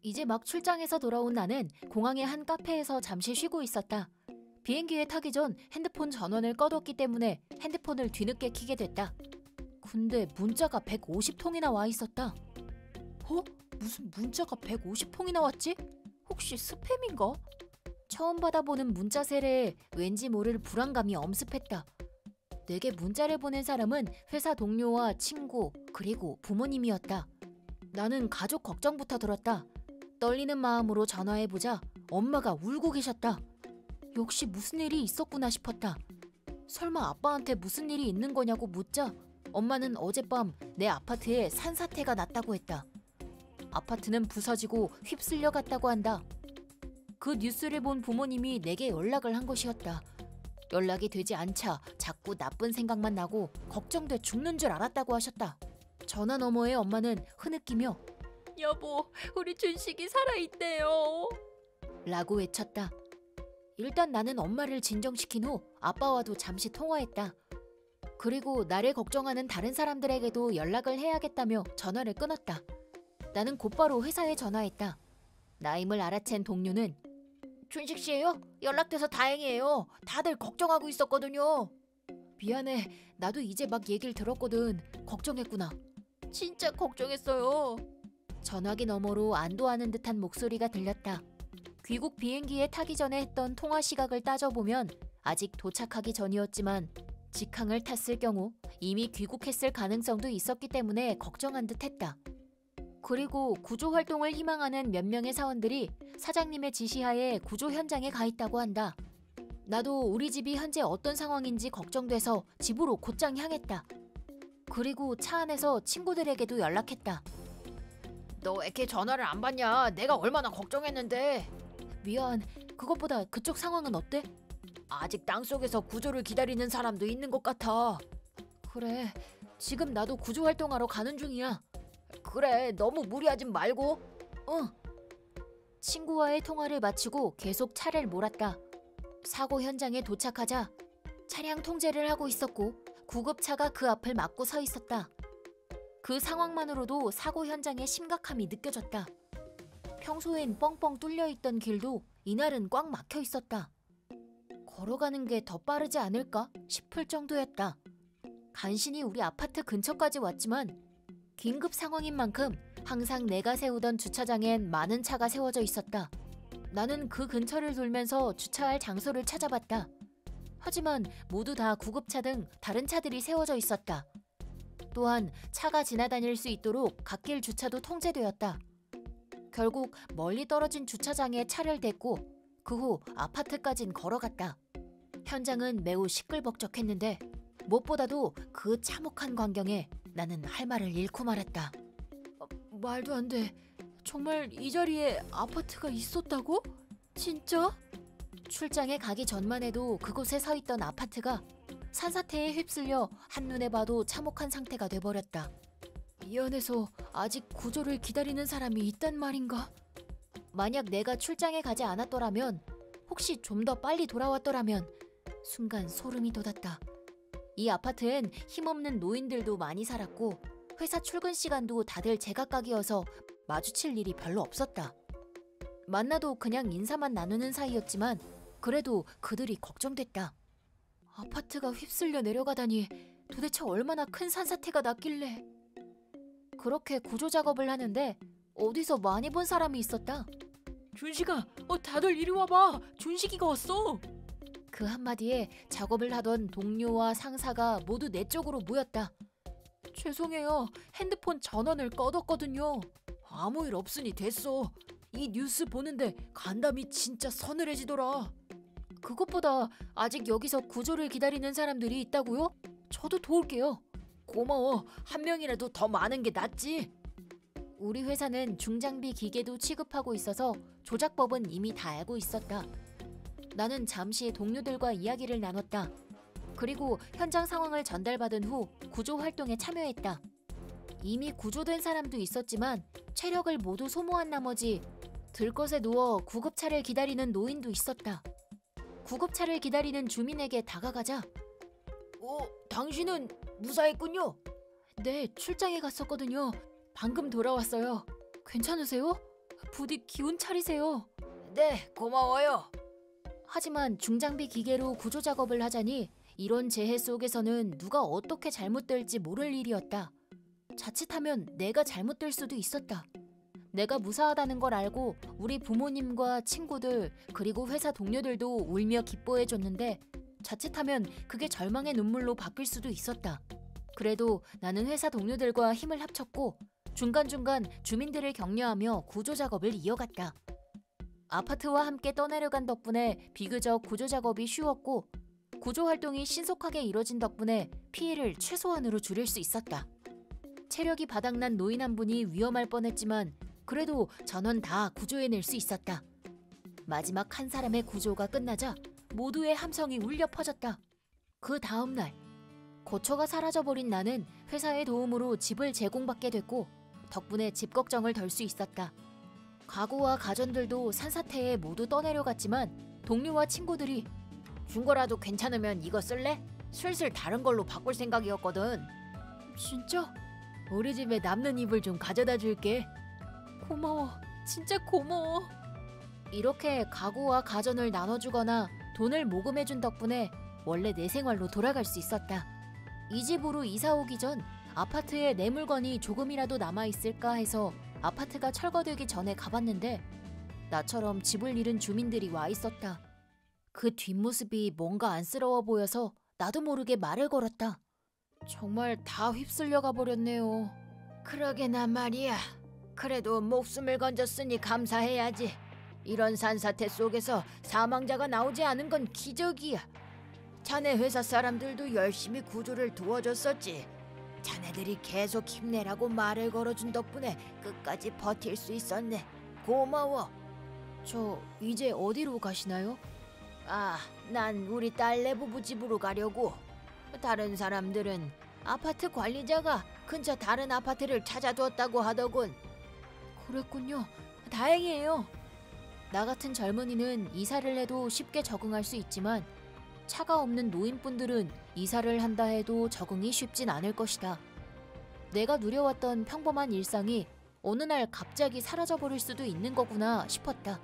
이제 막 출장에서 돌아온 나는 공항의 한 카페에서 잠시 쉬고 있었다. 비행기에 타기 전 핸드폰 전원을 꺼뒀기 때문에 핸드폰을 뒤늦게 켜게 됐다. 근데 문자가 150통이나 와 있었다. 무슨 문자가 150통이나 왔지? 혹시 스팸인가? 처음 받아보는 문자 세례에 왠지 모를 불안감이 엄습했다. 내게 문자를 보낸 사람은 회사 동료와 친구 그리고 부모님이었다. 나는 가족 걱정부터 들었다. 떨리는 마음으로 전화해보자 엄마가 울고 계셨다. 역시 무슨 일이 있었구나 싶었다. 설마 아빠한테 무슨 일이 있는 거냐고 묻자 엄마는 어젯밤 내 아파트에 산사태가 났다고 했다. 아파트는 부서지고 휩쓸려 갔다고 한다. 그 뉴스를 본 부모님이 내게 연락을 한 것이었다. 연락이 되지 않자 자꾸 나쁜 생각만 나고 걱정돼 죽는 줄 알았다고 하셨다. 전화 너머의 엄마는 흐느끼며 여보, 우리 준식이 살아있대요. 라고 외쳤다. 일단 나는 엄마를 진정시킨 후 아빠와도 잠시 통화했다. 그리고 나를 걱정하는 다른 사람들에게도 연락을 해야겠다며 전화를 끊었다. 나는 곧바로 회사에 전화했다. 나임을 알아챈 동료는 준식 씨예요? 연락돼서 다행이에요. 다들 걱정하고 있었거든요. 미안해. 나도 이제 막 얘기를 들었거든. 걱정했구나. 진짜 걱정했어요. 전화기 너머로 안도하는 듯한 목소리가 들렸다. 귀국 비행기에 타기 전에 했던 통화 시각을 따져보면 아직 도착하기 전이었지만 직항을 탔을 경우 이미 귀국했을 가능성도 있었기 때문에 걱정한 듯 했다. 그리고 구조 활동을 희망하는 몇 명의 사원들이 사장님의 지시하에 구조 현장에 가 있다고 한다. 나도 우리 집이 현재 어떤 상황인지 걱정돼서 집으로 곧장 향했다. 그리고 차 안에서 친구들에게도 연락했다. 너 왜 이렇게 전화를 안 받냐? 내가 얼마나 걱정했는데. 미안. 그것보다 그쪽 상황은 어때? 아직 땅속에서 구조를 기다리는 사람도 있는 것 같아. 그래. 지금 나도 구조 활동하러 가는 중이야. 그래, 너무 무리하진 말고. 응. 친구와의 통화를 마치고 계속 차를 몰았다. 사고 현장에 도착하자 차량 통제를 하고 있었고 구급차가 그 앞을 막고 서 있었다. 그 상황만으로도 사고 현장의 심각함이 느껴졌다. 평소엔 뻥뻥 뚫려있던 길도 이날은 꽉 막혀 있었다. 걸어가는 게 더 빠르지 않을까 싶을 정도였다. 간신히 우리 아파트 근처까지 왔지만 긴급 상황인 만큼 항상 내가 세우던 주차장엔 많은 차가 세워져 있었다. 나는 그 근처를 돌면서 주차할 장소를 찾아봤다. 하지만 모두 다 구급차 등 다른 차들이 세워져 있었다. 또한 차가 지나다닐 수 있도록 갓길 주차도 통제되었다. 결국 멀리 떨어진 주차장에 차를 댔고 그 후 아파트까진 걸어갔다. 현장은 매우 시끌벅적했는데 무엇보다도 그 참혹한 광경에 나는 할 말을 잃고 말았다. 말도 안 돼. 정말 이 자리에 아파트가 있었다고? 진짜? 출장에 가기 전만 해도 그곳에 서 있던 아파트가 산사태에 휩쓸려 한눈에 봐도 참혹한 상태가 돼버렸다. 이 안에서 아직 구조를 기다리는 사람이 있단 말인가? 만약 내가 출장에 가지 않았더라면, 혹시 좀 더 빨리 돌아왔더라면 순간 소름이 돋았다. 이 아파트엔 힘없는 노인들도 많이 살았고 회사 출근 시간도 다들 제각각이어서 마주칠 일이 별로 없었다. 만나도 그냥 인사만 나누는 사이였지만 그래도 그들이 걱정됐다. 아파트가 휩쓸려 내려가다니 도대체 얼마나 큰 산사태가 났길래. 그렇게 구조 작업을 하는데 어디서 많이 본 사람이 있었다. 준식아, 다들 이리 와봐. 준식이가 왔어. 그 한마디에 작업을 하던 동료와 상사가 모두 내 쪽으로 모였다. 죄송해요. 핸드폰 전원을 꺼뒀거든요. 아무 일 없으니 됐어. 이 뉴스 보는데 간담이 진짜 서늘해지더라. 그것보다 아직 여기서 구조를 기다리는 사람들이 있다고요? 저도 도울게요. 고마워. 한 명이라도 더 많은 게 낫지. 우리 회사는 중장비 기계도 취급하고 있어서 조작법은 이미 다 알고 있었다. 나는 잠시 동료들과 이야기를 나눴다. 그리고 현장 상황을 전달받은 후 구조 활동에 참여했다. 이미 구조된 사람도 있었지만 체력을 모두 소모한 나머지 들것에 누워 구급차를 기다리는 노인도 있었다. 구급차를 기다리는 주민에게 다가가자 당신은 무사했군요. 네, 출장에 갔었거든요. 방금 돌아왔어요. 괜찮으세요? 부디 기운 차리세요. 네, 고마워요. 하지만 중장비 기계로 구조 작업을 하자니 이런 재해 속에서는 누가 어떻게 잘못될지 모를 일이었다. 자칫하면 내가 잘못될 수도 있었다. 내가 무사하다는 걸 알고 우리 부모님과 친구들 그리고 회사 동료들도 울며 기뻐해줬는데 자칫하면 그게 절망의 눈물로 바뀔 수도 있었다. 그래도 나는 회사 동료들과 힘을 합쳤고 중간중간 주민들을 격려하며 구조 작업을 이어갔다. 아파트와 함께 떠내려간 덕분에 비교적 구조 작업이 쉬웠고 구조 활동이 신속하게 이뤄진 덕분에 피해를 최소한으로 줄일 수 있었다. 체력이 바닥난 노인 한 분이 위험할 뻔했지만 그래도 전원 다 구조해낼 수 있었다. 마지막 한 사람의 구조가 끝나자 모두의 함성이 울려 퍼졌다. 그 다음 날 거처가 사라져버린 나는 회사의 도움으로 집을 제공받게 됐고 덕분에 집 걱정을 덜 수 있었다. 가구와 가전들도 산사태에 모두 떠내려갔지만 동료와 친구들이 준 거라도 괜찮으면 이거 쓸래? 슬슬 다른 걸로 바꿀 생각이었거든. 진짜? 우리 집에 남는 이불 좀 가져다 줄게. 고마워. 진짜 고마워. 이렇게 가구와 가전을 나눠주거나 돈을 모금해준 덕분에 원래 내 생활로 돌아갈 수 있었다. 이 집으로 이사 오기 전 아파트에 내 물건이 조금이라도 남아있을까 해서 아파트가 철거되기 전에 가봤는데 나처럼 집을 잃은 주민들이 와 있었다. 그 뒷모습이 뭔가 안쓰러워 보여서 나도 모르게 말을 걸었다. 정말 다 휩쓸려 가버렸네요. 그러게나 말이야. 그래도 목숨을 건졌으니 감사해야지. 이런 산사태 속에서 사망자가 나오지 않은 건 기적이야. 자네 회사 사람들도 열심히 구조를 도와줬었지. 자네들이 계속 힘내라고 말을 걸어준 덕분에 끝까지 버틸 수 있었네. 고마워. 저 이제 어디로 가시나요? 난 우리 딸네 부부 집으로 가려고. 다른 사람들은 아파트 관리자가 근처 다른 아파트를 찾아두었다고 하더군. 그랬군요. 다행이에요. 나 같은 젊은이는 이사를 해도 쉽게 적응할 수 있지만 차가 없는 노인분들은 이사를 한다 해도 적응이 쉽진 않을 것이다. 내가 누려왔던 평범한 일상이 어느 날 갑자기 사라져버릴 수도 있는 거구나 싶었다.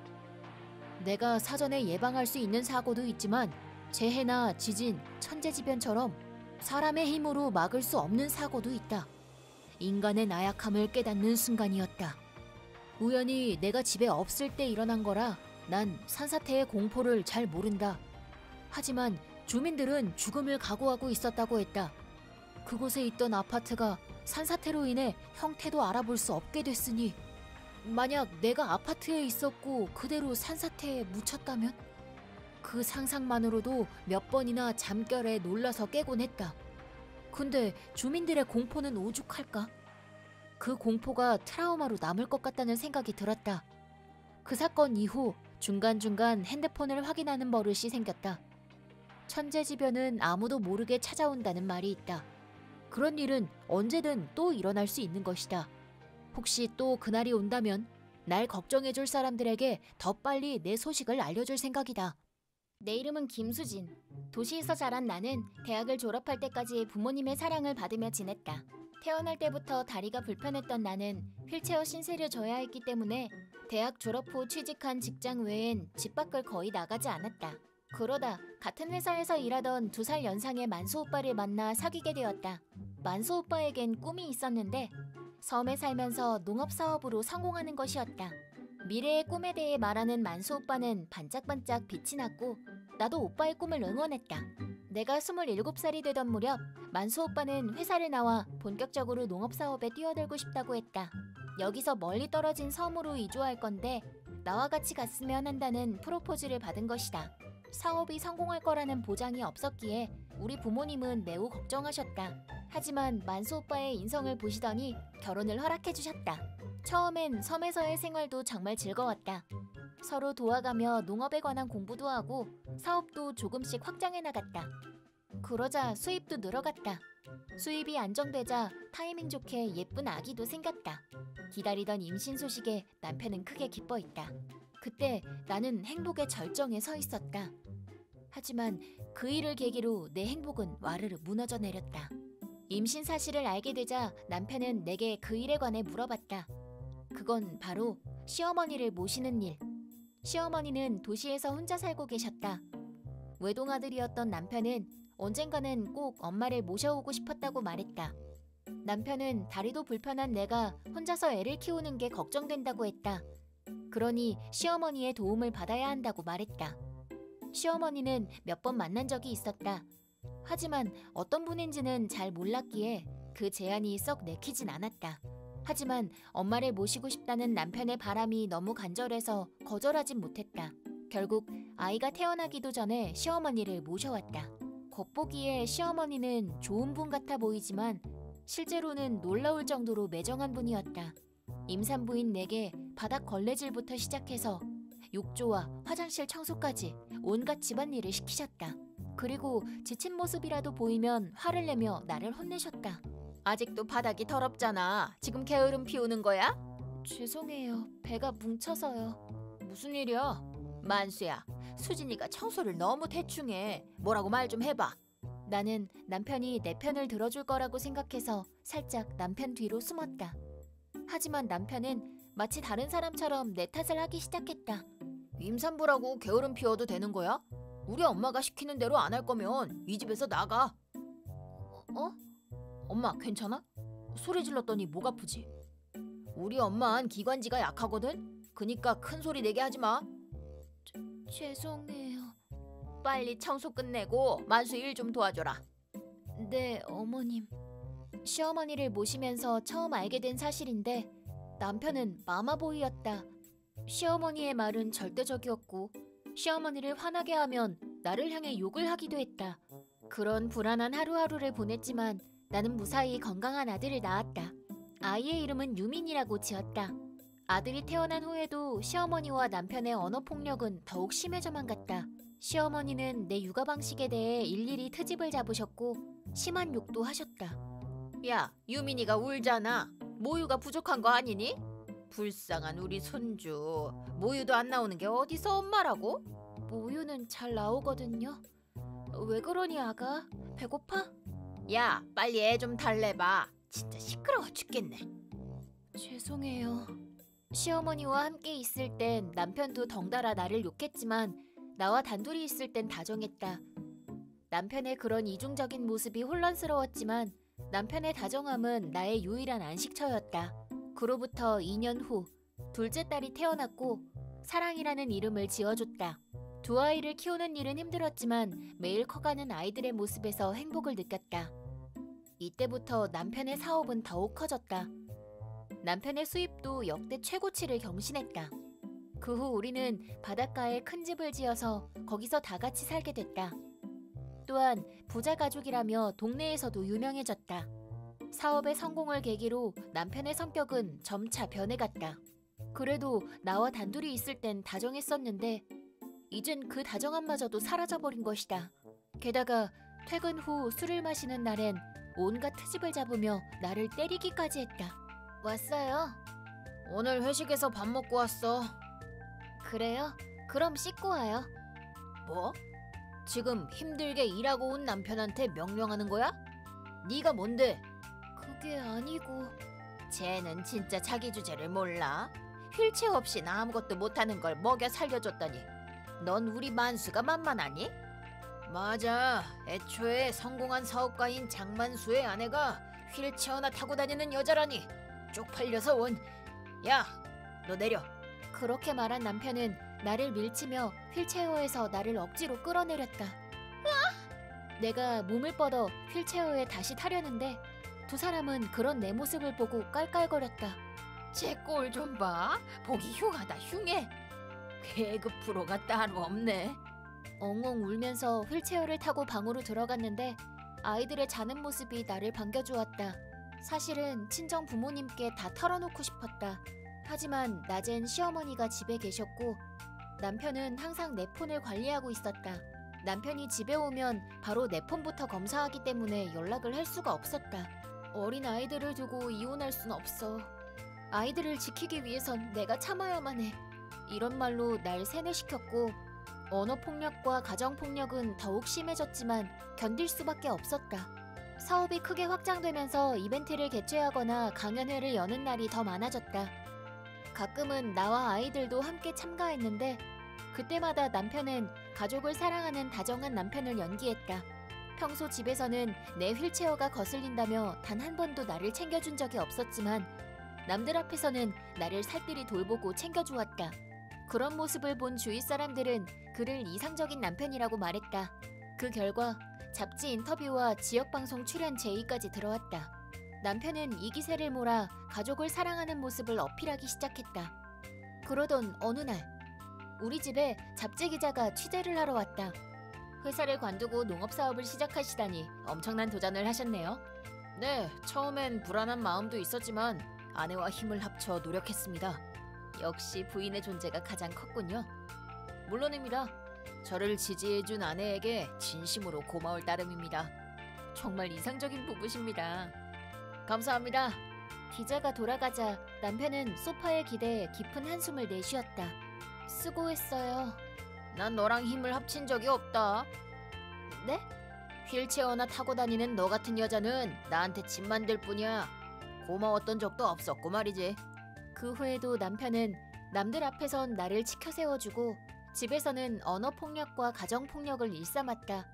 내가 사전에 예방할 수 있는 사고도 있지만 재해나 지진, 천재지변처럼 사람의 힘으로 막을 수 없는 사고도 있다. 인간의 나약함을 깨닫는 순간이었다. 우연히 내가 집에 없을 때 일어난 거라 난 산사태의 공포를 잘 모른다. 하지만 주민들은 죽음을 각오하고 있었다고 했다. 그곳에 있던 아파트가 산사태로 인해 형태도 알아볼 수 없게 됐으니 만약 내가 아파트에 있었고 그대로 산사태에 묻혔다면? 그 상상만으로도 몇 번이나 잠결에 놀라서 깨곤 했다. 근데 주민들의 공포는 오죽할까? 그 공포가 트라우마로 남을 것 같다는 생각이 들었다. 그 사건 이후 중간중간 핸드폰을 확인하는 버릇이 생겼다. 천재지변은 아무도 모르게 찾아온다는 말이 있다. 그런 일은 언제든 또 일어날 수 있는 것이다. 혹시 또 그날이 온다면 날 걱정해줄 사람들에게 더 빨리 내 소식을 알려줄 생각이다. 내 이름은 김수진. 도시에서 자란 나는 대학을 졸업할 때까지 부모님의 사랑을 받으며 지냈다. 태어날 때부터 다리가 불편했던 나는 휠체어 신세를 져야 했기 때문에 대학 졸업 후 취직한 직장 외엔 집 밖을 거의 나가지 않았다. 그러다 같은 회사에서 일하던 2살 연상의 만수 오빠를 만나 사귀게 되었다. 만수 오빠에겐 꿈이 있었는데 섬에 살면서 농업사업으로 성공하는 것이었다. 미래의 꿈에 대해 말하는 만수 오빠는 반짝반짝 빛이 났고 나도 오빠의 꿈을 응원했다. 내가 27살이 되던 무렵 만수 오빠는 회사를 나와 본격적으로 농업사업에 뛰어들고 싶다고 했다. 여기서 멀리 떨어진 섬으로 이주할 건데 나와 같이 갔으면 한다는 프로포즈를 받은 것이다. 사업이 성공할 거라는 보장이 없었기에 우리 부모님은 매우 걱정하셨다. 하지만 만수 오빠의 인성을 보시더니 결혼을 허락해 주셨다. 처음엔 섬에서의 생활도 정말 즐거웠다. 서로 도와가며 농업에 관한 공부도 하고 사업도 조금씩 확장해 나갔다. 그러자 수입도 늘어갔다. 수입이 안정되자 타이밍 좋게 예쁜 아기도 생겼다. 기다리던 임신 소식에 남편은 크게 기뻐했다. 그때 나는 행복의 절정에 서 있었다. 하지만 그 일을 계기로 내 행복은 와르르 무너져 내렸다. 임신 사실을 알게 되자 남편은 내게 그 일에 관해 물어봤다. 그건 바로 시어머니를 모시는 일. 시어머니는 도시에서 혼자 살고 계셨다. 외동아들이었던 남편은 언젠가는 꼭 엄마를 모셔오고 싶었다고 말했다. 남편은 다리도 불편한 내가 혼자서 애를 키우는 게 걱정된다고 했다. 그러니 시어머니의 도움을 받아야 한다고 말했다. 시어머니는 몇 번 만난 적이 있었다. 하지만 어떤 분인지는 잘 몰랐기에 그 제안이 썩 내키진 않았다. 하지만 엄마를 모시고 싶다는 남편의 바람이 너무 간절해서 거절하진 못했다. 결국 아이가 태어나기도 전에 시어머니를 모셔왔다. 겉보기에 시어머니는 좋은 분 같아 보이지만 실제로는 놀라울 정도로 매정한 분이었다. 임산부인 내게 바닥 걸레질부터 시작해서 욕조와 화장실 청소까지 온갖 집안일을 시키셨다. 그리고 지친 모습이라도 보이면 화를 내며 나를 혼내셨다. 아직도 바닥이 더럽잖아. 지금 게으름 피우는 거야? 죄송해요. 배가 뭉쳐서요. 무슨 일이야? 만수야, 수진이가 청소를 너무 대충해. 뭐라고 말 좀 해봐. 나는 남편이 내 편을 들어줄 거라고 생각해서 살짝 남편 뒤로 숨었다. 하지만 남편은 마치 다른 사람처럼 내 탓을 하기 시작했다. 임산부라고 게으름 피워도 되는 거야? 우리 엄마가 시키는 대로 안 할 거면 이 집에서 나가. 어? 엄마 괜찮아? 소리 질렀더니 목 아프지? 우리 엄마는 기관지가 약하거든? 그니까 큰 소리 내게 하지 마. 죄송해요. 빨리 청소 끝내고 만수 일 좀 도와줘라. 네, 어머님. 시어머니를 모시면서 처음 알게 된 사실인데 남편은 마마보이였다. 시어머니의 말은 절대적이었고 시어머니를 화나게 하면 나를 향해 욕을 하기도 했다. 그런 불안한 하루하루를 보냈지만 나는 무사히 건강한 아들을 낳았다. 아이의 이름은 유민이라고 지었다. 아들이 태어난 후에도 시어머니와 남편의 언어폭력은 더욱 심해져만 갔다. 시어머니는 내 육아 방식에 대해 일일이 트집을 잡으셨고 심한 욕도 하셨다. 야, 유민이가 울잖아. 모유가 부족한 거 아니니? 불쌍한 우리 손주. 모유도 안 나오는 게 어디서 엄마라고? 모유는 잘 나오거든요. 왜 그러니 아가? 배고파? 야, 빨리 애 좀 달래봐. 진짜 시끄러워 죽겠네. 죄송해요. 시어머니와 함께 있을 땐 남편도 덩달아 나를 욕했지만 나와 단둘이 있을 땐 다정했다. 남편의 그런 이중적인 모습이 혼란스러웠지만 남편의 다정함은 나의 유일한 안식처였다. 그로부터 2년 후 둘째 딸이 태어났고 사랑이라는 이름을 지어줬다. 두 아이를 키우는 일은 힘들었지만 매일 커가는 아이들의 모습에서 행복을 느꼈다. 이때부터 남편의 사업은 더욱 커졌다. 남편의 수입도 역대 최고치를 경신했다. 그 후 우리는 바닷가에 큰 집을 지어서 거기서 다 같이 살게 됐다. 또한 부자 가족이라며 동네에서도 유명해졌다. 사업의 성공을 계기로 남편의 성격은 점차 변해갔다. 그래도 나와 단둘이 있을 땐 다정했었는데 이젠 그 다정함마저도 사라져버린 것이다. 게다가 퇴근 후 술을 마시는 날엔 온갖 트집을 잡으며 나를 때리기까지 했다. 왔어요. 오늘 회식에서 밥 먹고 왔어. 그래요? 그럼 씻고 와요. 뭐? 지금 힘들게 일하고 온 남편한테 명령하는 거야? 네가 뭔데? 그게 아니고... 쟤는 진짜 자기 주제를 몰라. 휠체어 없이 아무것도 못하는 걸 먹여 살려줬더니 넌 우리 만수가 만만하니? 맞아. 애초에 성공한 사업가인 장만수의 아내가 휠체어나 타고 다니는 여자라니. 쪽팔려서 원. 야, 너 내려. 그렇게 말한 남편은 나를 밀치며 휠체어에서 나를 억지로 끌어내렸다. 내가 몸을 뻗어 휠체어에 다시 타려는데 두 사람은 그런 내 모습을 보고 깔깔거렸다. 쟤 꼴 좀 봐. 보기 흉하다 흉해. 계급 프로가 따로 없네. 엉엉 울면서 휠체어를 타고 방으로 들어갔는데 아이들의 자는 모습이 나를 반겨주었다. 사실은 친정 부모님께 다 털어놓고 싶었다. 하지만 낮엔 시어머니가 집에 계셨고 남편은 항상 내 폰을 관리하고 있었다. 남편이 집에 오면 바로 내 폰부터 검사하기 때문에 연락을 할 수가 없었다. 어린 아이들을 두고 이혼할 순 없어. 아이들을 지키기 위해선 내가 참아야만 해. 이런 말로 날 세뇌시켰고 언어폭력과 가정폭력은 더욱 심해졌지만 견딜 수밖에 없었다. 사업이 크게 확장되면서 이벤트를 개최하거나 강연회를 여는 날이 더 많아졌다. 가끔은 나와 아이들도 함께 참가했는데 그때마다 남편은 가족을 사랑하는 다정한 남편을 연기했다. 평소 집에서는 내 휠체어가 거슬린다며 단 한 번도 나를 챙겨준 적이 없었지만 남들 앞에서는 나를 살뜰히 돌보고 챙겨주었다. 그런 모습을 본 주위 사람들은 그를 이상적인 남편이라고 말했다. 그 결과 잡지 인터뷰와 지역방송 출연 제의까지 들어왔다. 남편은 이 기세를 몰아 가족을 사랑하는 모습을 어필하기 시작했다. 그러던 어느 날 우리 집에 잡지 기자가 취재를 하러 왔다. 회사를 관두고 농업사업을 시작하시다니 엄청난 도전을 하셨네요. 네, 처음엔 불안한 마음도 있었지만 아내와 힘을 합쳐 노력했습니다. 역시 부인의 존재가 가장 컸군요. 물론입니다. 저를 지지해준 아내에게 진심으로 고마울 따름입니다. 정말 이상적인 부부십니다. 감사합니다. 기자가 돌아가자 남편은 소파에 기대어 깊은 한숨을 내쉬었다. 수고했어요. 난 너랑 힘을 합친 적이 없다. 네? 휠체어나 타고 다니는 너 같은 여자는 나한테 짐 만들 뿐이야. 고마웠던 적도 없었고 말이지. 그 후에도 남편은 남들 앞에선 나를 치켜 세워주고 집에서는 언어폭력과 가정폭력을 일삼았다.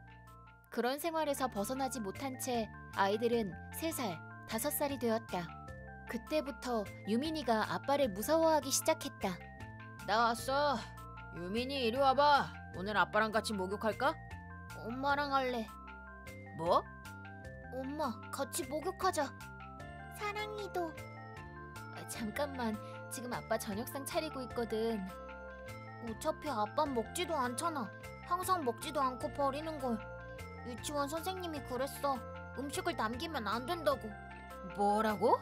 그런 생활에서 벗어나지 못한 채 아이들은 3살, 5살이 되었다. 그때부터 유민이가 아빠를 무서워하기 시작했다. 나 왔어. 유민이 이리 와봐. 오늘 아빠랑 같이 목욕할까? 엄마랑 할래. 뭐? 엄마, 같이 목욕하자. 사랑이도. 잠깐만, 지금 아빠 저녁상 차리고 있거든. 어차피 아빠는 먹지도 않잖아. 항상 먹지도 않고 버리는걸. 유치원 선생님이 그랬어. 음식을 남기면 안 된다고. 뭐라고?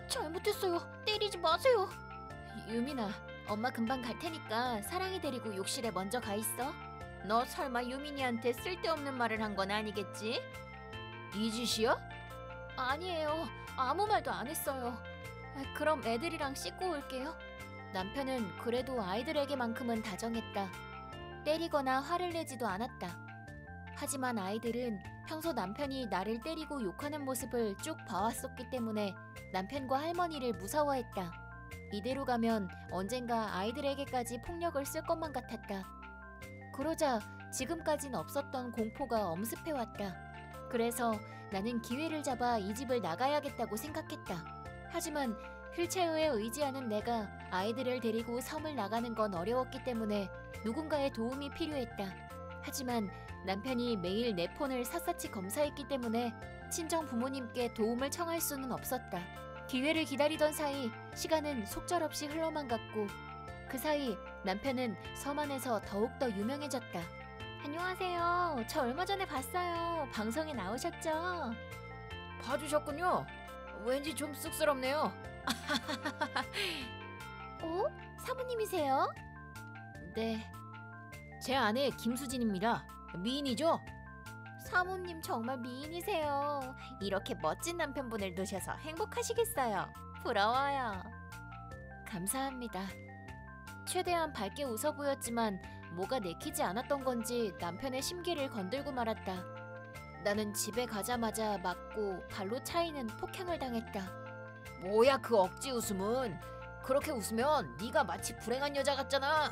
잘못했어요. 때리지 마세요. 유민아, 엄마 금방 갈 테니까 사랑이 데리고 욕실에 먼저 가 있어. 너 설마 유민이한테 쓸데없는 말을 한 건 아니겠지? 네 짓이야? 아니에요. 아무 말도 안 했어요. 그럼 애들이랑 씻고 올게요. 남편은 그래도 아이들에게만큼은 다정했다. 때리거나 화를 내지도 않았다. 하지만 아이들은 평소 남편이 나를 때리고 욕하는 모습을 쭉 봐왔었기 때문에 남편과 할머니를 무서워했다. 이대로 가면 언젠가 아이들에게까지 폭력을 쓸 것만 같았다. 그러자 지금까진 없었던 공포가 엄습해왔다. 그래서 나는 기회를 잡아 이 집을 나가야겠다고 생각했다. 하지만 휠체어에 의지하는 내가 아이들을 데리고 섬을 나가는 건 어려웠기 때문에 누군가의 도움이 필요했다. 하지만 남편이 매일 내 폰을 샅샅이 검사했기 때문에 친정 부모님께 도움을 청할 수는 없었다. 기회를 기다리던 사이 시간은 속절없이 흘러만 갔고 그 사이 남편은 섬 안에서 더욱더 유명해졌다. 안녕하세요. 저 얼마 전에 봤어요. 방송에 나오셨죠? 봐주셨군요. 왠지 좀 쑥스럽네요. 어? 사모님이세요? 네. 제 아내 김수진입니다. 미인이죠? 사모님 정말 미인이세요. 이렇게 멋진 남편분을 두셔서 행복하시겠어요. 부러워요. 감사합니다. 최대한 밝게 웃어 보였지만 뭐가 내키지 않았던 건지 남편의 심기를 건들고 말았다. 나는 집에 가자마자 맞고 발로 차이는 폭행을 당했다. 뭐야 그 억지 웃음은. 그렇게 웃으면 네가 마치 불행한 여자 같잖아.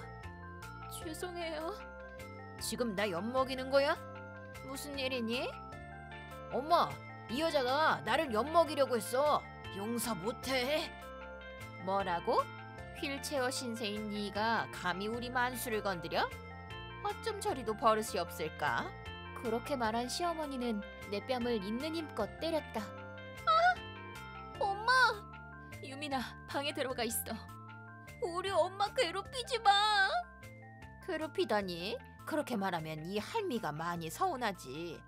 죄송해요. 지금 나 엿먹이는 거야? 무슨 일이니? 엄마, 이 여자가 나를 엿먹이려고 했어. 용서 못해. 뭐라고? 휠체어 신세인 네가 감히 우리 만수를 건드려? 어쩜 저리도 버릇이 없을까? 그렇게 말한 시어머니는 내 뺨을 있는 힘껏 때렸다. 아! 엄마! 유민아, 방에 들어가 있어. 우리 엄마 괴롭히지 마! 괴롭히다니? 그렇게 말하면 이 할미가 많이 서운하지.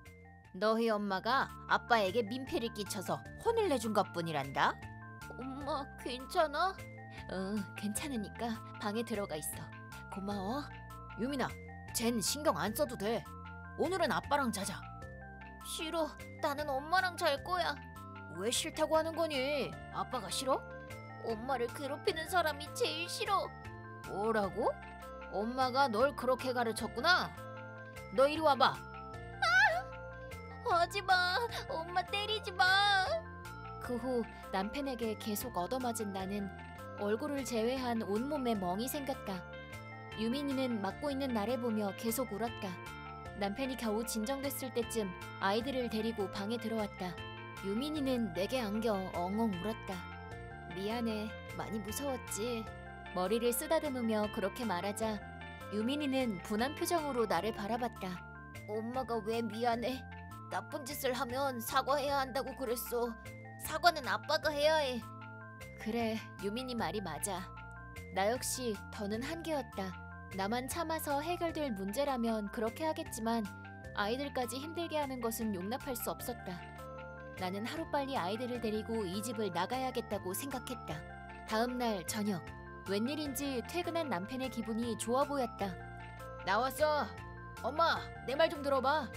너희 엄마가 아빠에게 민폐를 끼쳐서 혼을 내준 것뿐이란다. 엄마, 괜찮아? 응, 괜찮으니까 방에 들어가 있어. 고마워. 유민아, 쟨 신경 안 써도 돼. 오늘은 아빠랑 자자. 싫어. 나는 엄마랑 잘 거야. 왜 싫다고 하는 거니? 아빠가 싫어? 엄마를 괴롭히는 사람이 제일 싫어. 뭐라고? 엄마가 널 그렇게 가르쳤구나. 너 이리 와봐. 하지마. 엄마 때리지 마. 그 후 남편에게 계속 얻어맞은 나는 얼굴을 제외한 온몸에 멍이 생겼다. 유민이는 맞고 있는 나를 보며 계속 울었다. 남편이 겨우 진정됐을 때쯤 아이들을 데리고 방에 들어왔다. 유민이는 내게 안겨 엉엉 울었다. 미안해, 많이 무서웠지. 머리를 쓰다듬으며 그렇게 말하자 유민이는 분한 표정으로 나를 바라봤다. 엄마가 왜 미안해? 나쁜 짓을 하면 사과해야 한다고 그랬어. 사과는 아빠가 해야 해. 그래, 유민이 말이 맞아. 나 역시 더는 한계였다. 나만 참아서 해결될 문제라면 그렇게 하겠지만 아이들까지 힘들게 하는 것은 용납할 수 없었다. 나는 하루빨리 아이들을 데리고 이 집을 나가야겠다고 생각했다. 다음 날 저녁, 웬일인지 퇴근한 남편의 기분이 좋아 보였다. 나왔어. 엄마, 내 말 좀 들어봐.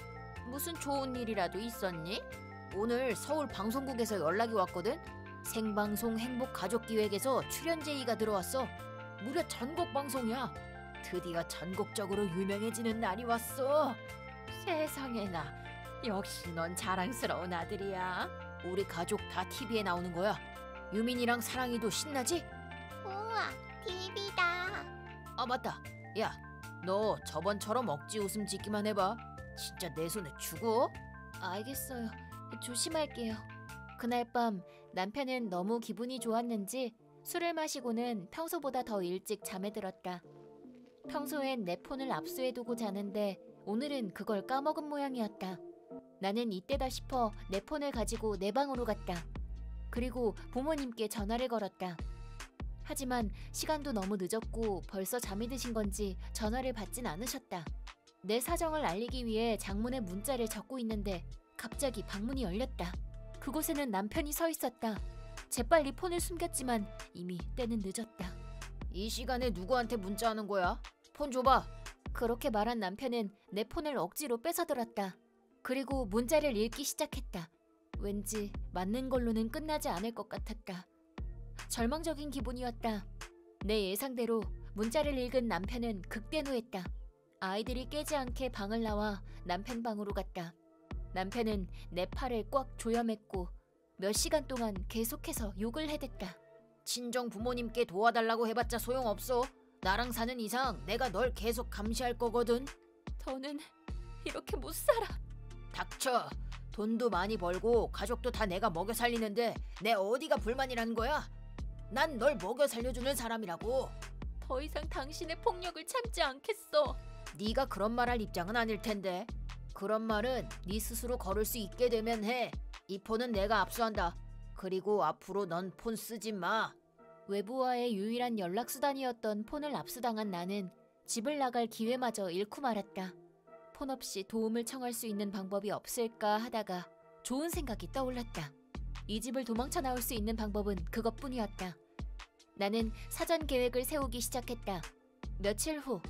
무슨 좋은 일이라도 있었니? 오늘 서울 방송국에서 연락이 왔거든. 생방송 행복가족기획에서 출연 제의가 들어왔어. 무려 전국 방송이야. 드디어 전국적으로 유명해지는 날이 왔어. 세상에나, 역시 넌 자랑스러운 아들이야. 우리 가족 다 TV에 나오는 거야. 유민이랑 사랑이도 신나지? 우와, TV다. 아, 맞다. 야, 너 저번처럼 억지 웃음 짓기만 해봐. 진짜 내 손에 죽어? 알겠어요. 조심할게요. 그날 밤 남편은 너무 기분이 좋았는지 술을 마시고는 평소보다 더 일찍 잠에 들었다. 평소엔 내 폰을 압수해두고 자는데 오늘은 그걸 까먹은 모양이었다. 나는 이때다 싶어 내 폰을 가지고 내 방으로 갔다. 그리고 부모님께 전화를 걸었다. 하지만 시간도 너무 늦었고 벌써 잠이 드신 건지 전화를 받진 않으셨다. 내 사정을 알리기 위해 장문의 문자를 적고 있는데 갑자기 방문이 열렸다. 그곳에는 남편이 서 있었다. 재빨리 폰을 숨겼지만 이미 때는 늦었다. 이 시간에 누구한테 문자하는 거야? 폰 줘봐. 그렇게 말한 남편은 내 폰을 억지로 뺏어들었다. 그리고 문자를 읽기 시작했다. 왠지 맞는 걸로는 끝나지 않을 것 같았다. 절망적인 기분이었다. 내 예상대로 문자를 읽은 남편은 극대노했다. 아이들이 깨지 않게 방을 나와 남편 방으로 갔다. 남편은 내 팔을 꽉 조여맸고 몇 시간 동안 계속해서 욕을 해댔다. 친정 부모님께 도와달라고 해봤자 소용없어. 나랑 사는 이상 내가 널 계속 감시할 거거든. 더는 이렇게 못 살아. 닥쳐. 돈도 많이 벌고 가족도 다 내가 먹여 살리는데 내 어디가 불만이라는 거야? 난 널 먹여 살려주는 사람이라고. 더 이상 당신의 폭력을 참지 않겠어. 네가 그런 말 할 입장은 아닐 텐데. 그런 말은 네 스스로 걸을 수 있게 되면 해. 이 폰은 내가 압수한다. 그리고 앞으로 넌 폰 쓰지 마. 외부와의 유일한 연락수단이었던 폰을 압수당한 나는 집을 나갈 기회마저 잃고 말았다. 폰 없이 도움을 청할 수 있는 방법이 없을까 하다가 좋은 생각이 떠올랐다. 이 집을 도망쳐 나올 수 있는 방법은 그것뿐이었다. 나는 사전 계획을 세우기 시작했다. 며칠 후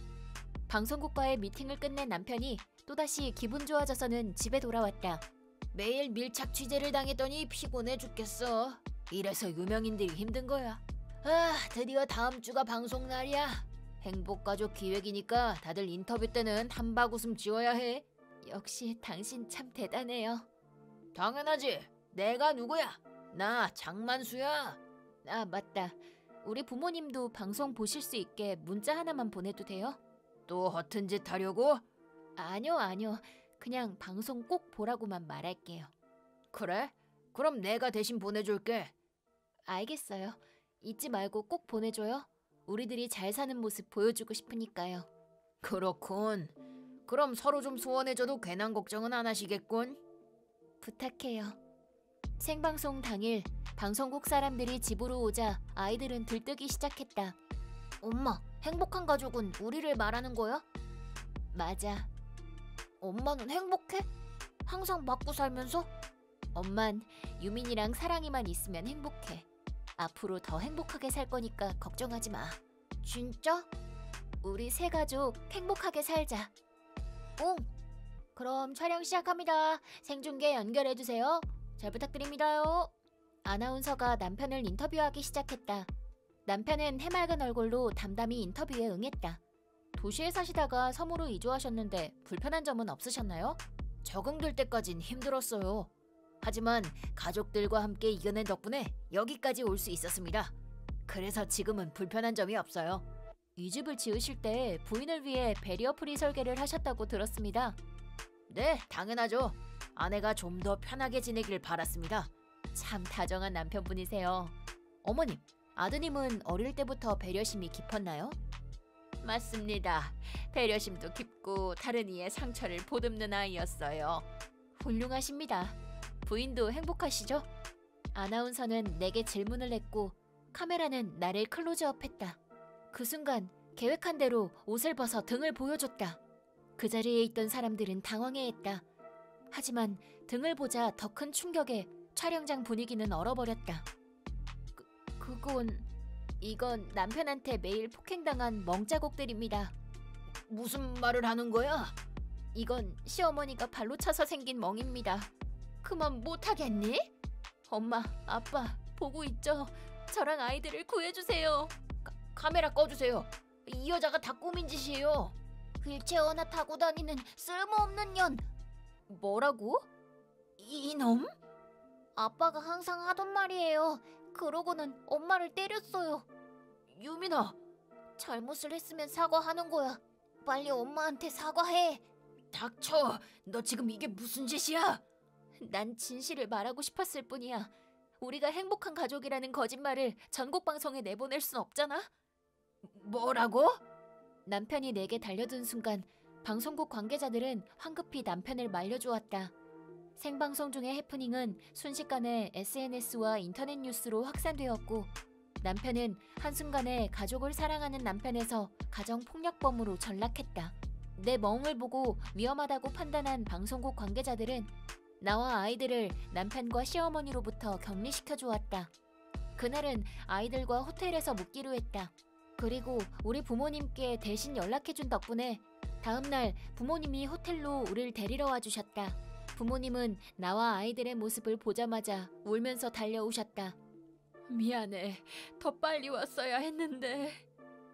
방송국과의 미팅을 끝낸 남편이 또다시 기분 좋아져서는 집에 돌아왔다. 매일 밀착 취재를 당했더니 피곤해 죽겠어. 이래서 유명인들이 힘든 거야. 아, 드디어 다음 주가 방송 날이야. 행복가족 기획이니까 다들 인터뷰 때는 한바구음 지어야 해. 역시 당신 참 대단해요. 당연하지. 내가 누구야? 나 장만수야. 아, 맞다. 우리 부모님도 방송 보실 수 있게 문자 하나만 보내도 돼요? 또 허튼 짓 하려고? 아니요. 그냥 방송 꼭 보라고만 말할게요. 그래? 그럼 내가 대신 보내줄게. 알겠어요. 잊지 말고 꼭 보내줘요. 우리들이 잘 사는 모습 보여주고 싶으니까요. 그렇군. 그럼 서로 좀 소원해줘도 괜한 걱정은 안 하시겠군? 부탁해요. 생방송 당일 방송국 사람들이 집으로 오자 아이들은 들뜨기 시작했다. 엄마, 행복한 가족은 우리를 말하는 거야? 맞아. 엄마는 행복해? 항상 맞고 살면서? 엄만 유민이랑 사랑이만 있으면 행복해. 앞으로 더 행복하게 살 거니까 걱정하지 마. 진짜? 우리 세 가족 행복하게 살자. 응. 그럼 촬영 시작합니다. 생중계 연결해주세요. 잘 부탁드립니다요. 아나운서가 남편을 인터뷰하기 시작했다. 남편은 해맑은 얼굴로 담담히 인터뷰에 응했다. 도시에 사시다가 섬으로 이주하셨는데 불편한 점은 없으셨나요? 적응될 때까진 힘들었어요. 하지만 가족들과 함께 이겨낸 덕분에 여기까지 올 수 있었습니다. 그래서 지금은 불편한 점이 없어요. 이 집을 지으실 때 부인을 위해 베리어 프리 설계를 하셨다고 들었습니다. 네, 당연하죠. 아내가 좀 더 편하게 지내길 바랐습니다. 참 다정한 남편분이세요. 어머님, 아드님은 어릴 때부터 배려심이 깊었나요? 맞습니다. 배려심도 깊고 다른 이의 상처를 보듬는 아이였어요. 훌륭하십니다. 부인도 행복하시죠? 아나운서는 내게 질문을 했고 카메라는 나를 클로즈업했다. 그 순간 계획한 대로 옷을 벗어 등을 보여줬다. 그 자리에 있던 사람들은 당황해했다. 하지만 등을 보자 더 큰 충격에 촬영장 분위기는 얼어버렸다. 이건 남편한테 매일 폭행당한 멍자국들입니다. 무슨 말을 하는 거야? 이건 시어머니가 발로 차서 생긴 멍입니다. 그만 못하겠니? 엄마, 아빠 보고 있죠? 저랑 아이들을 구해주세요. 카메라 꺼주세요. 이 여자가 다 꾸민 짓이에요. 휠체어나 타고 다니는 쓸모없는 년. 뭐라고? 이놈? 아빠가 항상 하던 말이에요. 그러고는 엄마를 때렸어요. 유민아, 잘못을 했으면 사과하는 거야. 빨리 엄마한테 사과해. 닥쳐. 너 지금 이게 무슨 짓이야? 난 진실을 말하고 싶었을 뿐이야. 우리가 행복한 가족이라는 거짓말을 전국 방송에 내보낼 순 없잖아. 뭐라고? 남편이 내게 달려든 순간 방송국 관계자들은 황급히 남편을 말려주었다. 생방송 중의 해프닝은 순식간에 SNS와 인터넷 뉴스로 확산되었고 남편은 한순간에 가족을 사랑하는 남편에서 가정폭력범으로 전락했다. 내 멍을 보고 위험하다고 판단한 방송국 관계자들은 나와 아이들을 남편과 시어머니로부터 격리시켜 주었다. 그날은 아이들과 호텔에서 묵기로 했다. 그리고 우리 부모님께 대신 연락해준 덕분에 다음날 부모님이 호텔로 우릴 데리러 와주셨다. 부모님은 나와 아이들의 모습을 보자마자 울면서 달려오셨다. 미안해. 더 빨리 왔어야 했는데.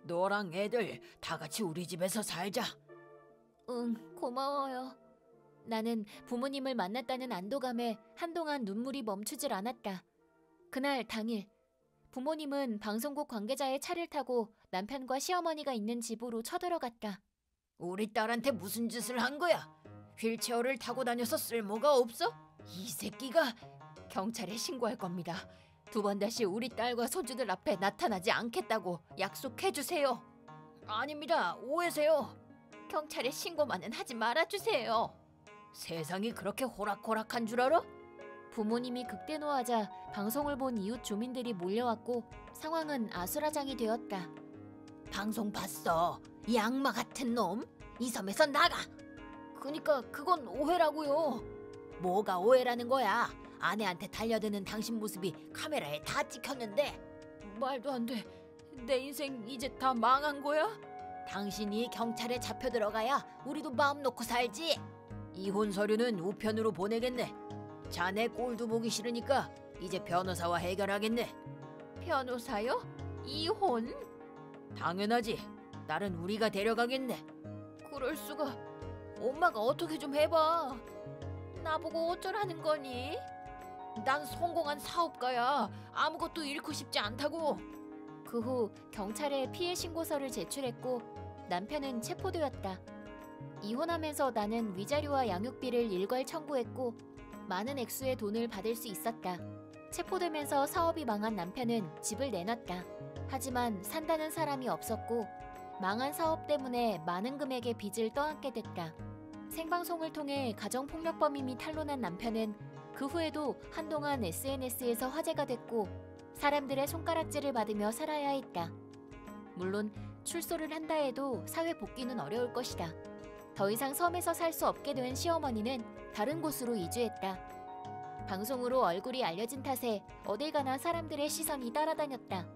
너랑 애들 다 같이 우리 집에서 살자. 응, 고마워요. 나는 부모님을 만났다는 안도감에 한동안 눈물이 멈추질 않았다. 그날 당일 부모님은 방송국 관계자의 차를 타고 남편과 시어머니가 있는 집으로 쳐들어갔다. 우리 딸한테 무슨 짓을 한 거야? 휠체어를 타고 다녀서 쓸모가 없어? 이 새끼가. 경찰에 신고할 겁니다. 두 번 다시 우리 딸과 손주들 앞에 나타나지 않겠다고 약속해주세요. 아닙니다. 오해세요. 경찰에 신고만은 하지 말아주세요. 세상이 그렇게 호락호락한 줄 알아? 부모님이 극대노하자 방송을 본 이웃 주민들이 몰려왔고 상황은 아수라장이 되었다. 방송 봤어. 이 악마 같은 놈. 이 섬에서 나가. 그니까 그건 오해라고요. 뭐가 오해라는 거야? 아내한테 달려드는 당신 모습이 카메라에 다 찍혔는데. 말도 안 돼. 내 인생 이제 다 망한 거야? 당신이 경찰에 잡혀 들어가야 우리도 마음 놓고 살지. 이혼 서류는 우편으로 보내겠네. 자네 꼴도 보기 싫으니까 이제 변호사와 해결하겠네. 변호사요? 이혼? 당연하지. 딸은 우리가 데려가겠네. 그럴 수가. 엄마가 어떻게 좀 해봐. 나보고 어쩌라는 거니? 난 성공한 사업가야. 아무것도 잃고 싶지 않다고. 그 후 경찰에 피해 신고서를 제출했고 남편은 체포되었다. 이혼하면서 나는 위자료와 양육비를 일괄 청구했고 많은 액수의 돈을 받을 수 있었다. 체포되면서 사업이 망한 남편은 집을 내놨다. 하지만 산다는 사람이 없었고 망한 사업 때문에 많은 금액의 빚을 떠안게 됐다. 생방송을 통해 가정폭력범임이 탄로난 남편은 그 후에도 한동안 SNS에서 화제가 됐고 사람들의 손가락질을 받으며 살아야 했다. 물론 출소를 한다 해도 사회 복귀는 어려울 것이다. 더 이상 섬에서 살 수 없게 된 시어머니는 다른 곳으로 이주했다. 방송으로 얼굴이 알려진 탓에 어딜 가나 사람들의 시선이 따라다녔다.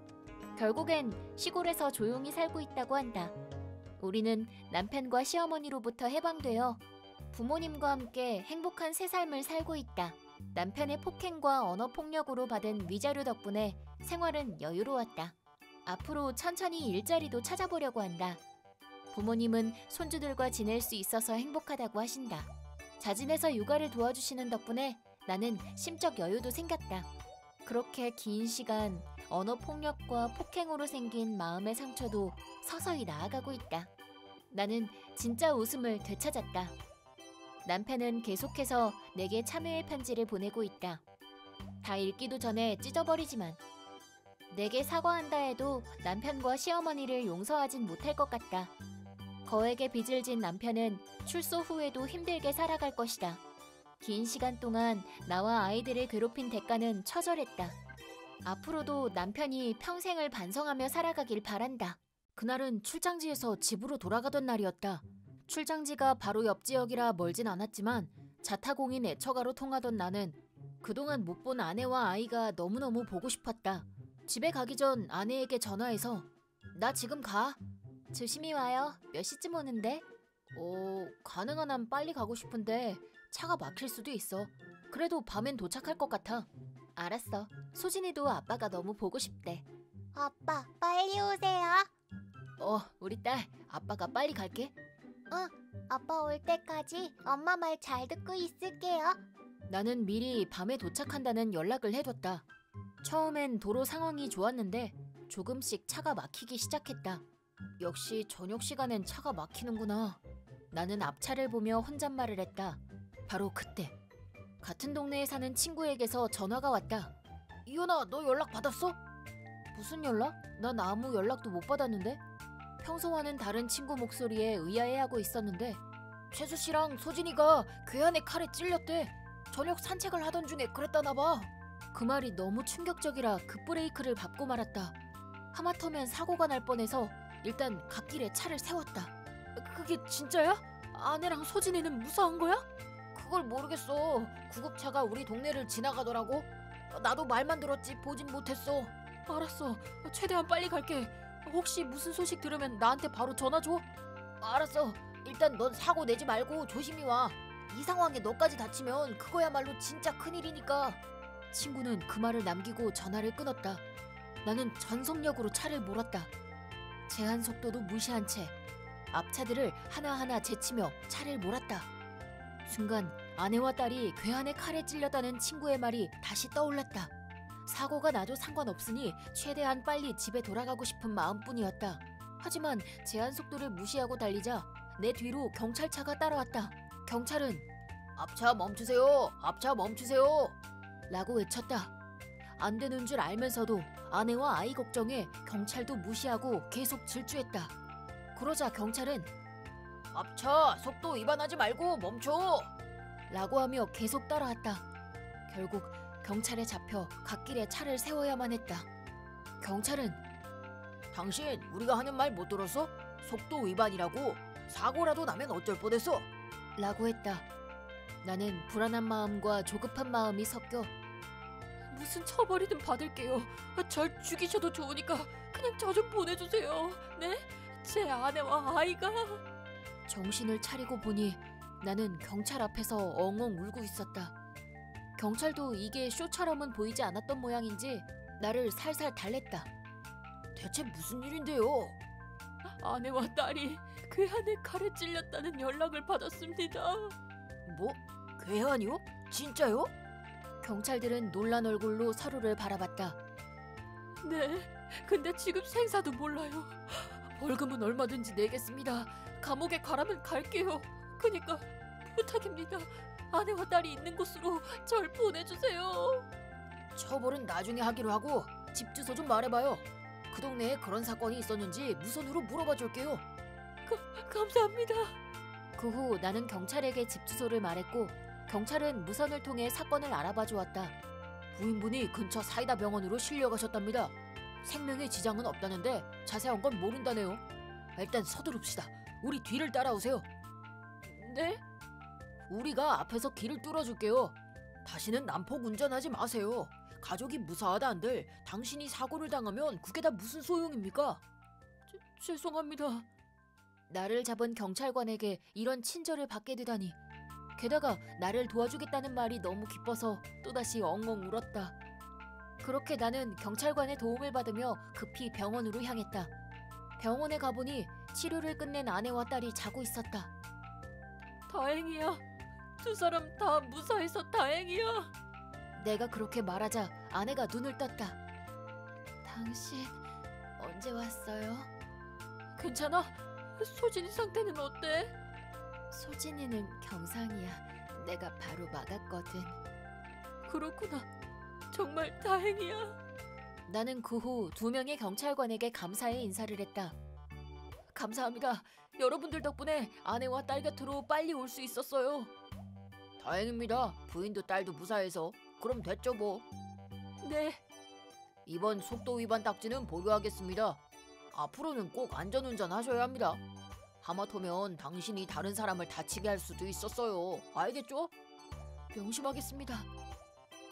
결국엔 시골에서 조용히 살고 있다고 한다. 우리는 남편과 시어머니로부터 해방되어 부모님과 함께 행복한 새 삶을 살고 있다. 남편의 폭행과 언어폭력으로 받은 위자료 덕분에 생활은 여유로웠다. 앞으로 천천히 일자리도 찾아보려고 한다. 부모님은 손주들과 지낼 수 있어서 행복하다고 하신다. 자진해서 육아를 도와주시는 덕분에 나는 심적 여유도 생겼다. 그렇게 긴 시간 언어 폭력과 폭행으로 생긴 마음의 상처도 서서히 나아가고 있다. 나는 진짜 웃음을 되찾았다. 남편은 계속해서 내게 참여의 편지를 보내고 있다. 다 읽기도 전에 찢어버리지만 내게 사과한다 해도 남편과 시어머니를 용서하진 못할 것 같다. 거액의 빚을 진 남편은 출소 후에도 힘들게 살아갈 것이다. 긴 시간 동안 나와 아이들을 괴롭힌 대가는 처절했다. 앞으로도 남편이 평생을 반성하며 살아가길 바란다. 그날은 출장지에서 집으로 돌아가던 날이었다. 출장지가 바로 옆 지역이라 멀진 않았지만 자타공인 애처가로 통하던 나는 그동안 못 본 아내와 아이가 너무너무 보고 싶었다. 집에 가기 전 아내에게 전화해서 나 지금 가. 조심히 와요. 몇 시쯤 오는데? 가능한 한 빨리 가고 싶은데 차가 막힐 수도 있어. 그래도 밤엔 도착할 것 같아. 알았어. 소진이도 아빠가 너무 보고 싶대. 아빠, 빨리 오세요. 우리 딸, 아빠가 빨리 갈게. 응, 아빠 올 때까지 엄마 말 잘 듣고 있을게요. 나는 미리 밤에 도착한다는 연락을 해뒀다. 처음엔 도로 상황이 좋았는데 조금씩 차가 막히기 시작했다. 역시 저녁 시간엔 차가 막히는구나. 나는 앞차를 보며 혼잣말을 했다. 바로 그때 같은 동네에 사는 친구에게서 전화가 왔다. 이현아, 너 연락 받았어? 무슨 연락? 난 아무 연락도 못 받았는데? 평소와는 다른 친구 목소리에 의아해하고 있었는데 최수 씨랑 소진이가 괴한의 칼에 찔렸대. 저녁 산책을 하던 중에 그랬다나 봐. 그 말이 너무 충격적이라 급브레이크를 밟고 말았다. 하마터면 사고가 날 뻔해서 일단 갓길에 차를 세웠다. 그게 진짜야? 아내랑 소진이는 무사한 거야? 그걸 모르겠어. 구급차가 우리 동네를 지나가더라고. 나도 말만 들었지 보진 못했어. 알았어. 최대한 빨리 갈게. 혹시 무슨 소식 들으면 나한테 바로 전화 줘. 알았어. 일단 넌 사고 내지 말고 조심히 와. 이 상황에 너까지 다치면 그거야말로 진짜 큰일이니까. 친구는 그 말을 남기고 전화를 끊었다. 나는 전속력으로 차를 몰았다. 제한 속도도 무시한 채 앞차들을 하나하나 제치며 차를 몰았다. 순간 아내와 딸이 괴한의 칼에 찔렸다는 친구의 말이 다시 떠올랐다. 사고가 나도 상관없으니 최대한 빨리 집에 돌아가고 싶은 마음뿐이었다. 하지만 제한 속도를 무시하고 달리자 내 뒤로 경찰차가 따라왔다. 경찰은 앞차 멈추세요! 앞차 멈추세요! 라고 외쳤다. 안 되는 줄 알면서도 아내와 아이 걱정에 경찰도 무시하고 계속 질주했다. 그러자 경찰은 앞차 속도 위반하지 말고 멈춰! 라고 하며 계속 따라왔다. 결국 경찰에 잡혀 갓길에 차를 세워야만 했다. 경찰은 당신 우리가 하는 말 못 들었어? 속도 위반이라고. 사고라도 나면 어쩔 뻔했어? 라고 했다. 나는 불안한 마음과 조급한 마음이 섞여 무슨 처벌이든 받을게요. 절 죽이셔도 좋으니까 그냥 저 좀 보내주세요. 네? 제 아내와 아이가. 정신을 차리고 보니 나는 경찰 앞에서 엉엉 울고 있었다. 경찰도 이게 쇼처럼은 보이지 않았던 모양인지 나를 살살 달랬다. 대체 무슨 일인데요? 아내와 딸이 괴한의 칼에 찔렸다는 연락을 받았습니다. 뭐? 괴한이요? 진짜요? 경찰들은 놀란 얼굴로 서로를 바라봤다. 네, 근데 지금 생사도 몰라요. 벌금은 얼마든지 내겠습니다. 감옥에 가라면 갈게요. 그니까 부탁입니다. 아내와 딸이 있는 곳으로 절 보내주세요. 처벌은 나중에 하기로 하고 집 주소 좀 말해봐요. 그 동네에 그런 사건이 있었는지 무선으로 물어봐 줄게요. 감사합니다. 그 후 나는 경찰에게 집 주소를 말했고 경찰은 무선을 통해 사건을 알아봐 주었다. 부인분이 근처 사이다 병원으로 실려가셨답니다. 생명에 지장은 없다는데 자세한 건 모른다네요. 일단 서두릅시다. 우리 뒤를 따라오세요. 네? 우리가 앞에서 길을 뚫어줄게요. 다시는 난폭 운전하지 마세요. 가족이 무사하다 한들 당신이 사고를 당하면 그게 다 무슨 소용입니까? 죄송합니다. 나를 잡은 경찰관에게 이런 친절을 받게 되다니. 게다가 나를 도와주겠다는 말이 너무 기뻐서 또다시 엉엉 울었다. 그렇게 나는 경찰관의 도움을 받으며 급히 병원으로 향했다. 병원에 가보니 치료를 끝낸 아내와 딸이 자고 있었다. 다행이야. 두 사람 다 무사해서 다행이야. 내가 그렇게 말하자 아내가 눈을 떴다. 당신 언제 왔어요? 괜찮아? 소진이 상태는 어때? 소진이는 경상이야. 내가 바로 막았거든. 그렇구나. 정말 다행이야. 나는 그 후 2명의 경찰관에게 감사의 인사를 했다. 감사합니다. 여러분들 덕분에 아내와 딸 곁으로 빨리 올 수 있었어요. 다행입니다. 부인도 딸도 무사해서. 그럼 됐죠 뭐. 네. 이번 속도 위반 딱지는 보류하겠습니다. 앞으로는 꼭 안전운전 하셔야 합니다. 하마터면 당신이 다른 사람을 다치게 할 수도 있었어요. 알겠죠? 명심하겠습니다.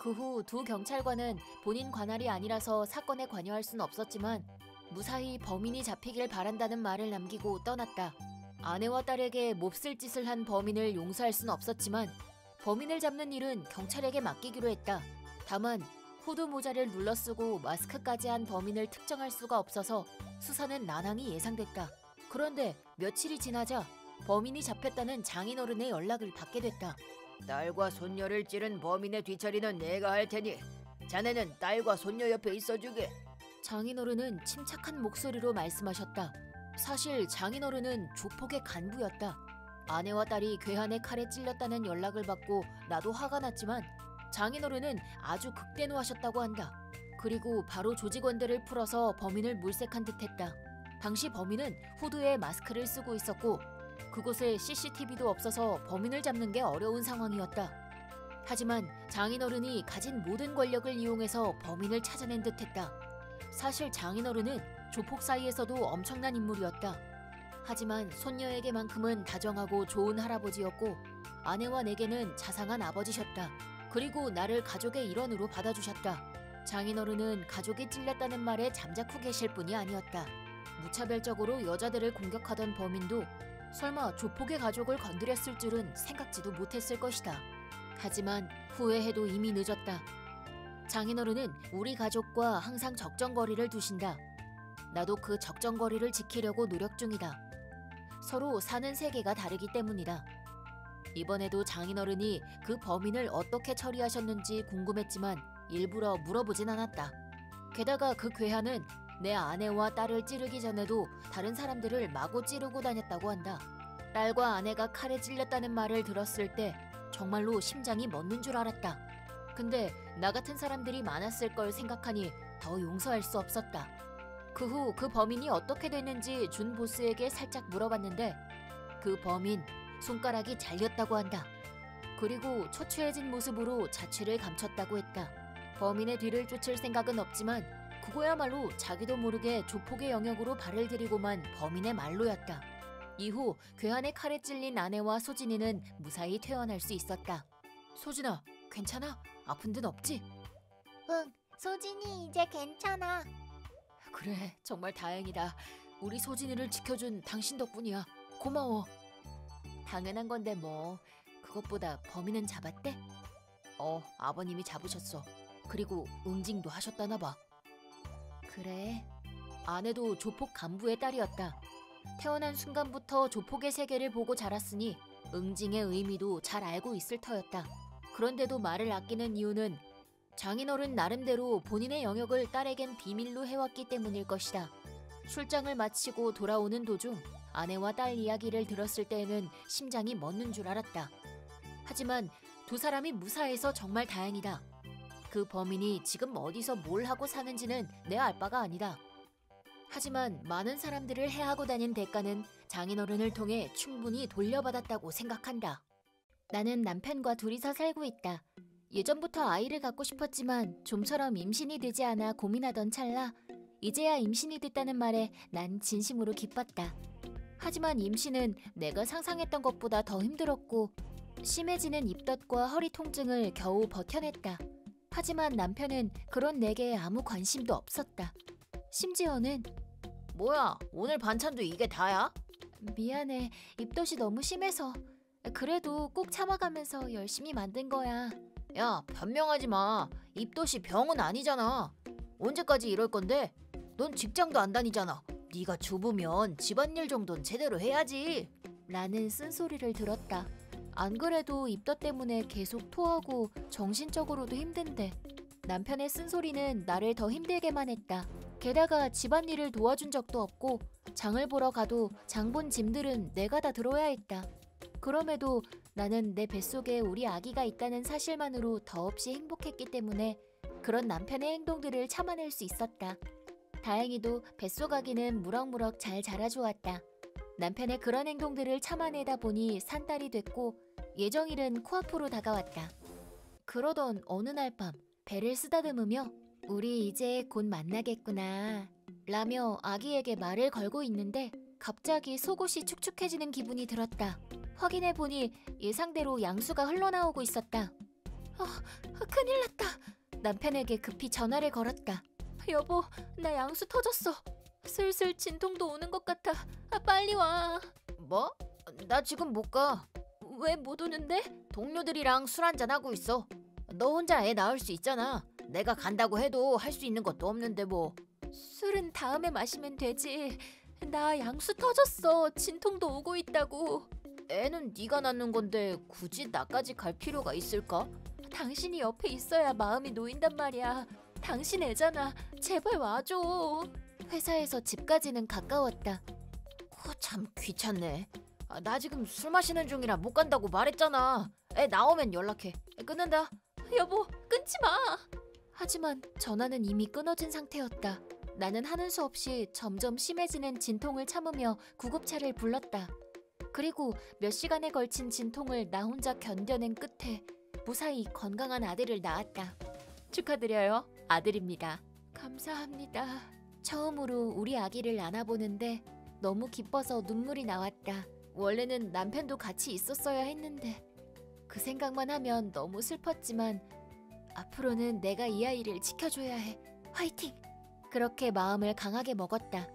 그 후 2 경찰관은 본인 관할이 아니라서 사건에 관여할 순 없었지만 무사히 범인이 잡히길 바란다는 말을 남기고 떠났다. 아내와 딸에게 몹쓸 짓을 한 범인을 용서할 순 없었지만 범인을 잡는 일은 경찰에게 맡기기로 했다. 다만 후드 모자를 눌러쓰고 마스크까지 한 범인을 특정할 수가 없어서 수사는 난항이 예상됐다. 그런데 며칠이 지나자 범인이 잡혔다는 장인어른의 연락을 받게 됐다. 딸과 손녀를 찌른 범인의 뒤처리는 내가 할 테니 자네는 딸과 손녀 옆에 있어주게. 장인어른은 침착한 목소리로 말씀하셨다. 사실 장인어른은 조폭의 간부였다. 아내와 딸이 괴한의 칼에 찔렸다는 연락을 받고 나도 화가 났지만 장인어른은 아주 극대노하셨다고 한다. 그리고 바로 조직원들을 풀어서 범인을 물색한 듯했다. 당시 범인은 후드에 마스크를 쓰고 있었고 그곳에 CCTV도 없어서 범인을 잡는 게 어려운 상황이었다. 하지만 장인어른이 가진 모든 권력을 이용해서 범인을 찾아낸 듯했다. 사실 장인어른은 조폭 사이에서도 엄청난 인물이었다. 하지만 손녀에게만큼은 다정하고 좋은 할아버지였고 아내와 내게는 자상한 아버지셨다. 그리고 나를 가족의 일원으로 받아주셨다. 장인어른은 가족이 찔렸다는 말에 잠자코 계실 뿐이 아니었다. 무차별적으로 여자들을 공격하던 범인도 설마 조폭의 가족을 건드렸을 줄은 생각지도 못했을 것이다. 하지만 후회해도 이미 늦었다. 장인어른은 우리 가족과 항상 적정거리를 두신다. 나도 그 적정거리를 지키려고 노력 중이다. 서로 사는 세계가 다르기 때문이다. 이번에도 장인어른이 그 범인을 어떻게 처리하셨는지 궁금했지만 일부러 물어보진 않았다. 게다가 그 괴한은 내 아내와 딸을 찌르기 전에도 다른 사람들을 마구 찌르고 다녔다고 한다. 딸과 아내가 칼에 찔렸다는 말을 들었을 때 정말로 심장이 멎는 줄 알았다. 근데 나 같은 사람들이 많았을 걸 생각하니 더 용서할 수 없었다. 그 후 그 범인이 어떻게 됐는지 준 보스에게 살짝 물어봤는데 그 범인 손가락이 잘렸다고 한다. 그리고 초췌해진 모습으로 자취를 감췄다고 했다. 범인의 뒤를 쫓을 생각은 없지만 그거야말로 자기도 모르게 조폭의 영역으로 발을 들이고만 범인의 말로였다. 이후 괴한의 칼에 찔린 아내와 소진이는 무사히 퇴원할 수 있었다. 소진아, 괜찮아? 아픈 데는 없지? 응, 소진이 이제 괜찮아. 그래, 정말 다행이다. 우리 소진이를 지켜준 당신 덕분이야. 고마워. 당연한 건데 뭐. 그것보다 범인은 잡았대? 아버님이 잡으셨어. 그리고 응징도 하셨다나 봐. 그래. 아내도 조폭 간부의 딸이었다. 태어난 순간부터 조폭의 세계를 보고 자랐으니 응징의 의미도 잘 알고 있을 터였다. 그런데도 말을 아끼는 이유는 장인어른 나름대로 본인의 영역을 딸에겐 비밀로 해왔기 때문일 것이다. 출장을 마치고 돌아오는 도중 아내와 딸 이야기를 들었을 때에는 심장이 멎는 줄 알았다. 하지만 2 사람이 무사해서 정말 다행이다. 그 범인이 지금 어디서 뭘 하고 사는지는 내 알 바가 아니다. 하지만 많은 사람들을 해하고 다닌 대가는 장인어른을 통해 충분히 돌려받았다고 생각한다. 나는 남편과 둘이서 살고 있다. 예전부터 아이를 갖고 싶었지만 좀처럼 임신이 되지 않아 고민하던 찰나 이제야 임신이 됐다는 말에 난 진심으로 기뻤다. 하지만 임신은 내가 상상했던 것보다 더 힘들었고 심해지는 입덧과 허리 통증을 겨우 버텨냈다. 하지만 남편은 그런 내게 아무 관심도 없었다. 심지어는 뭐야, 오늘 반찬도 이게 다야? 미안해, 입덧이 너무 심해서. 그래도 꼭 참아가면서 열심히 만든 거야. 야, 변명하지 마. 입덧이 병은 아니잖아. 언제까지 이럴 건데? 넌 직장도 안 다니잖아. 네가 주부면 집안일 정도는 제대로 해야지. 라는 쓴소리를 들었다. 안 그래도 입덧 때문에 계속 토하고 정신적으로도 힘든데 남편의 쓴소리는 나를 더 힘들게만 했다. 게다가 집안일을 도와준 적도 없고 장을 보러 가도 장 본 짐들은 내가 다 들어야 했다. 그럼에도 나는 내 뱃속에 우리 아기가 있다는 사실만으로 더없이 행복했기 때문에 그런 남편의 행동들을 참아낼 수 있었다. 다행히도 뱃속 아기는 무럭무럭 잘 자라주었다. 남편의 그런 행동들을 참아내다 보니 산딸이 됐고 예정일은 코앞으로 다가왔다. 그러던 어느 날 밤 배를 쓰다듬으며 우리 이제 곧 만나겠구나 라며 아기에게 말을 걸고 있는데 갑자기 속옷이 축축해지는 기분이 들었다. 확인해보니 예상대로 양수가 흘러나오고 있었다. 큰일 났다. 남편에게 급히 전화를 걸었다. 여보, 나 양수 터졌어. 슬슬 진통도 오는 것 같아. 빨리 와. 뭐? 나 지금 못 가. 왜 못 오는데? 동료들이랑 술 한잔하고 있어. 너 혼자 애 낳을 수 있잖아. 내가 간다고 해도 할 수 있는 것도 없는데 뭐. 술은 다음에 마시면 되지. 나 양수 터졌어. 진통도 오고 있다고. 애는 네가 낳는 건데 굳이 나까지 갈 필요가 있을까? 당신이 옆에 있어야 마음이 놓인단 말이야. 당신 애잖아. 제발 와줘. 회사에서 집까지는 가까웠다. 참 귀찮네. 나 지금 술 마시는 중이라 못 간다고 말했잖아. 애 나오면 연락해. 끊는다. 여보, 끊지 마. 하지만 전화는 이미 끊어진 상태였다. 나는 하는 수 없이 점점 심해지는 진통을 참으며 구급차를 불렀다. 그리고 몇 시간에 걸친 진통을 나 혼자 견뎌낸 끝에 무사히 건강한 아들을 낳았다. 축하드려요. 아들입니다. 감사합니다. 처음으로 우리 아기를 안아보는데 너무 기뻐서 눈물이 나왔다. 원래는 남편도 같이 있었어야 했는데 그 생각만 하면 너무 슬펐지만 앞으로는 내가 이 아이를 지켜줘야 해. 화이팅! 그렇게 마음을 강하게 먹었다.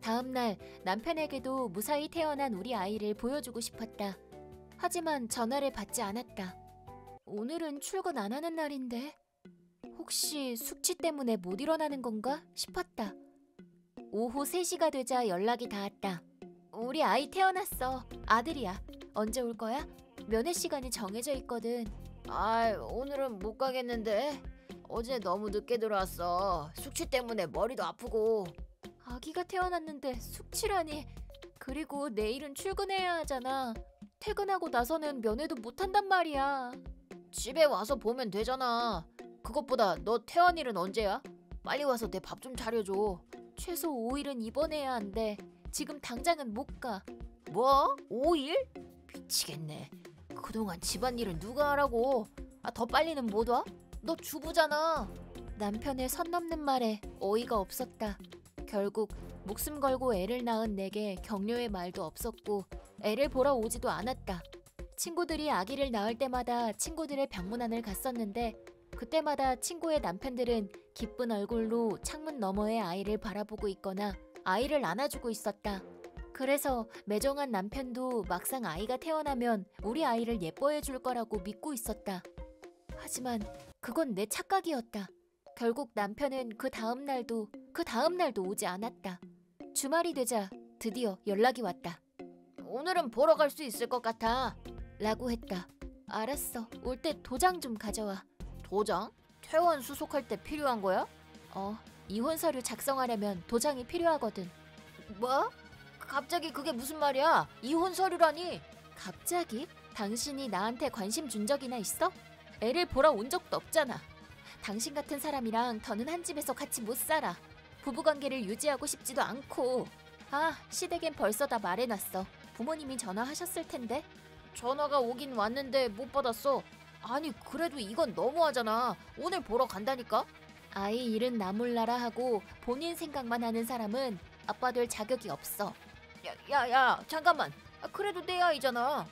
다음 날 남편에게도 무사히 태어난 우리 아이를 보여주고 싶었다. 하지만 전화를 받지 않았다. 오늘은 출근 안 하는 날인데 혹시 숙취 때문에 못 일어나는 건가 싶었다. 오후 3시가 되자 연락이 닿았다. 우리 아이 태어났어. 아들이야. 언제 올 거야? 면회 시간이 정해져 있거든. 오늘은 못 가겠는데. 어제 너무 늦게 들어왔어. 숙취 때문에 머리도 아프고. 아기가 태어났는데 숙취라니. 그리고 내일은 출근해야 하잖아. 퇴근하고 나서는 면회도 못 한단 말이야. 집에 와서 보면 되잖아. 그것보다 너 퇴원일은 언제야? 빨리 와서 내 밥 좀 차려줘. 최소 5일은 입원해야 한대. 지금 당장은 못 가. 뭐? 5일? 미치겠네. 그동안 집안일은 누가 하라고. 더 빨리는 못 와? 너 주부잖아. 남편의 선 넘는 말에 어이가 없었다. 결국 목숨 걸고 애를 낳은 내게 격려의 말도 없었고 애를 보러 오지도 않았다. 친구들이 아기를 낳을 때마다 친구들의 병문안을 갔었는데 그때마다 친구의 남편들은 기쁜 얼굴로 창문 너머의 아이를 바라보고 있거나 아이를 안아주고 있었다. 그래서 매정한 남편도 막상 아이가 태어나면 우리 아이를 예뻐해 줄 거라고 믿고 있었다. 하지만 그건 내 착각이었다. 결국 남편은 그 다음 날도 오지 않았다. 주말이 되자 드디어 연락이 왔다. 오늘은 보러 갈 수 있을 것 같아 라고 했다. 알았어. 올 때 도장 좀 가져와. 도장? 퇴원 수속할 때 필요한 거야? 이혼 서류 작성하려면 도장이 필요하거든. 뭐? 갑자기 그게 무슨 말이야? 이혼 서류라니? 갑자기? 당신이 나한테 관심 준 적이나 있어? 애를 보러 온 적도 없잖아. 당신 같은 사람이랑 더는 한 집에서 같이 못 살아. 부부관계를 유지하고 싶지도 않고. 시댁엔 벌써 다 말해놨어. 부모님이 전화하셨을 텐데. 전화가 오긴 왔는데 못 받았어. 아니 그래도 이건 너무하잖아. 오늘 보러 간다니까? 아이 일은 나 몰라라 하고 본인 생각만 하는 사람은 아빠 될 자격이 없어. 야 잠깐만. 그래도 내 아이잖아.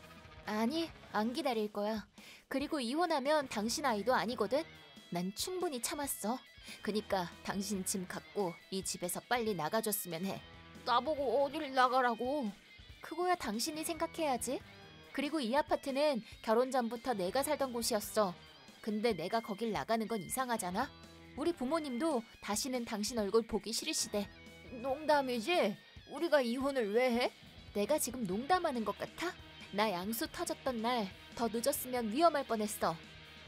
아니 안 기다릴 거야. 그리고 이혼하면 당신 아이도 아니거든. 난 충분히 참았어. 그니까 당신 짐 갖고 이 집에서 빨리 나가줬으면 해. 나보고 어딜 나가라고. 그거야 당신이 생각해야지. 그리고 이 아파트는 결혼 전부터 내가 살던 곳이었어. 근데 내가 거길 나가는 건 이상하잖아. 우리 부모님도 다시는 당신 얼굴 보기 싫으시대. 농담이지? 우리가 이혼을 왜 해? 내가 지금 농담하는 것 같아? 나 양수 터졌던 날 더 늦었으면 위험할 뻔했어.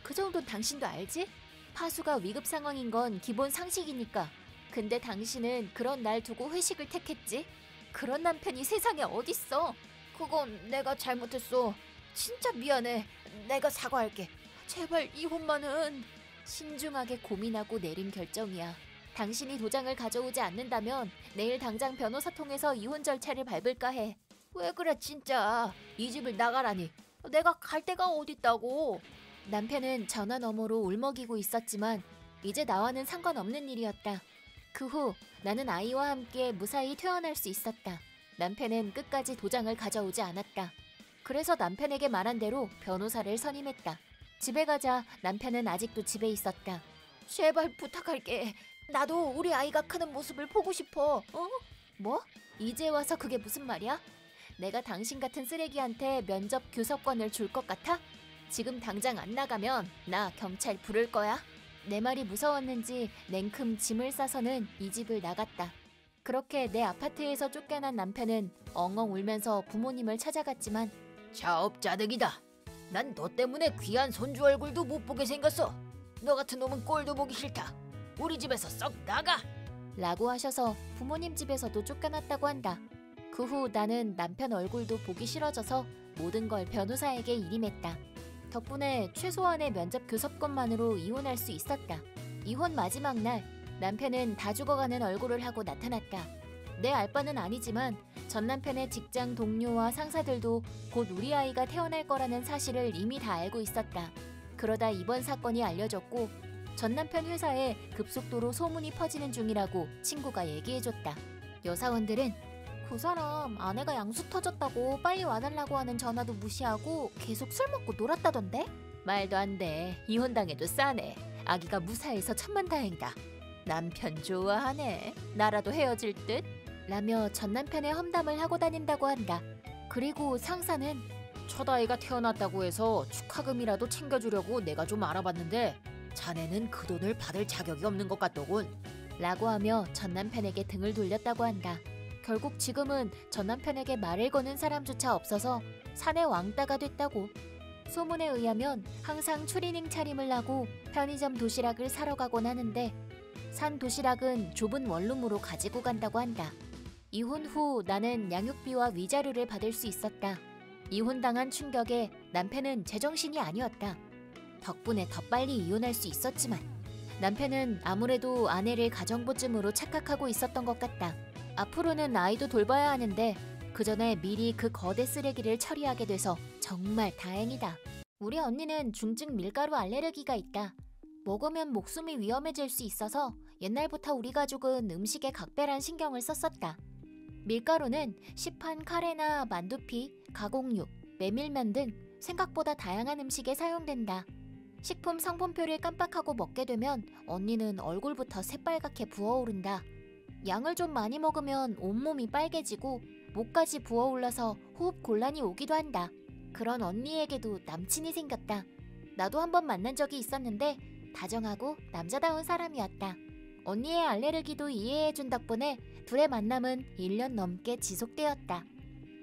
그 정도는 당신도 알지? 파수가 위급 상황인 건 기본 상식이니까. 근데 당신은 그런 날 두고 회식을 택했지? 그런 남편이 세상에 어딨어? 그건 내가 잘못했어. 진짜 미안해. 내가 사과할게. 제발 이혼만은. 신중하게 고민하고 내린 결정이야. 당신이 도장을 가져오지 않는다면 내일 당장 변호사 통해서 이혼 절차를 밟을까 해. 왜 그래 진짜. 이 집을 나가라니. 내가 갈 데가 어딨다고. 남편은 전화 너머로 울먹이고 있었지만 이제 나와는 상관없는 일이었다. 그 후 나는 아이와 함께 무사히 퇴원할 수 있었다. 남편은 끝까지 도장을 가져오지 않았다. 그래서 남편에게 말한 대로 변호사를 선임했다. 집에 가자 남편은 아직도 집에 있었다. 제발 부탁할게. 나도 우리 아이가 크는 모습을 보고 싶어. 뭐? 이제 와서 그게 무슨 말이야? 내가 당신 같은 쓰레기한테 면접 교섭권을 줄 것 같아? 지금 당장 안 나가면 나 경찰 부를 거야. 내 말이 무서웠는지 냉큼 짐을 싸서는 이 집을 나갔다. 그렇게 내 아파트에서 쫓겨난 남편은 엉엉 울면서 부모님을 찾아갔지만 자업자득이다. 난 너 때문에 귀한 손주 얼굴도 못 보게 생겼어. 너 같은 놈은 꼴도 보기 싫다. 우리 집에서 썩 나가! 라고 하셔서 부모님 집에서도 쫓겨났다고 한다. 그 후 나는 남편 얼굴도 보기 싫어져서 모든 걸 변호사에게 일임했다. 덕분에 최소한의 면접 교섭권만으로 이혼할 수 있었다. 이혼 마지막 날 남편은 다 죽어가는 얼굴을 하고 나타났다. 내 알바는 아니지만 전 남편의 직장 동료와 상사들도 곧 우리 아이가 태어날 거라는 사실을 이미 다 알고 있었다. 그러다 이번 사건이 알려졌고 전 남편 회사에 급속도로 소문이 퍼지는 중이라고 친구가 얘기해줬다. 여사원들은 그 사람 아내가 양수 터졌다고 빨리 와달라고 하는 전화도 무시하고 계속 술 먹고 놀았다던데? 말도 안 돼. 이혼당해도 싸네. 아기가 무사해서 천만다행이다. 남편 좋아하네. 나라도 헤어질 듯? 라며 전 남편의 험담을 하고 다닌다고 한다. 그리고 상사는 첫 아이가 태어났다고 해서 축하금이라도 챙겨주려고 내가 좀 알아봤는데 자네는 그 돈을 받을 자격이 없는 것 같더군. 라고 하며 전 남편에게 등을 돌렸다고 한다. 결국 지금은 전 남편에게 말을 거는 사람조차 없어서 사내 왕따가 됐다고. 소문에 의하면 항상 추리닝 차림을 하고 편의점 도시락을 사러 가곤 하는데 산 도시락은 좁은 원룸으로 가지고 간다고 한다. 이혼 후 나는 양육비와 위자료를 받을 수 있었다. 이혼당한 충격에 남편은 제정신이 아니었다. 덕분에 더 빨리 이혼할 수 있었지만 남편은 아무래도 아내를 가정부쯤으로 착각하고 있었던 것 같다. 앞으로는 아이도 돌봐야 하는데 그 전에 미리 그 거대 쓰레기를 처리하게 돼서 정말 다행이다. 우리 언니는 중증 밀가루 알레르기가 있다. 먹으면 목숨이 위험해질 수 있어서 옛날부터 우리 가족은 음식에 각별한 신경을 썼었다. 밀가루는 시판 카레나 만두피, 가공육, 메밀면 등 생각보다 다양한 음식에 사용된다. 식품 성분표를 깜빡하고 먹게 되면 언니는 얼굴부터 새빨갛게 부어오른다. 양을 좀 많이 먹으면 온몸이 빨개지고 목까지 부어올라서 호흡 곤란이 오기도 한다. 그런 언니에게도 남친이 생겼다. 나도 한번 만난 적이 있었는데 다정하고 남자다운 사람이었다. 언니의 알레르기도 이해해준 덕분에 둘의 만남은 1년 넘게 지속되었다.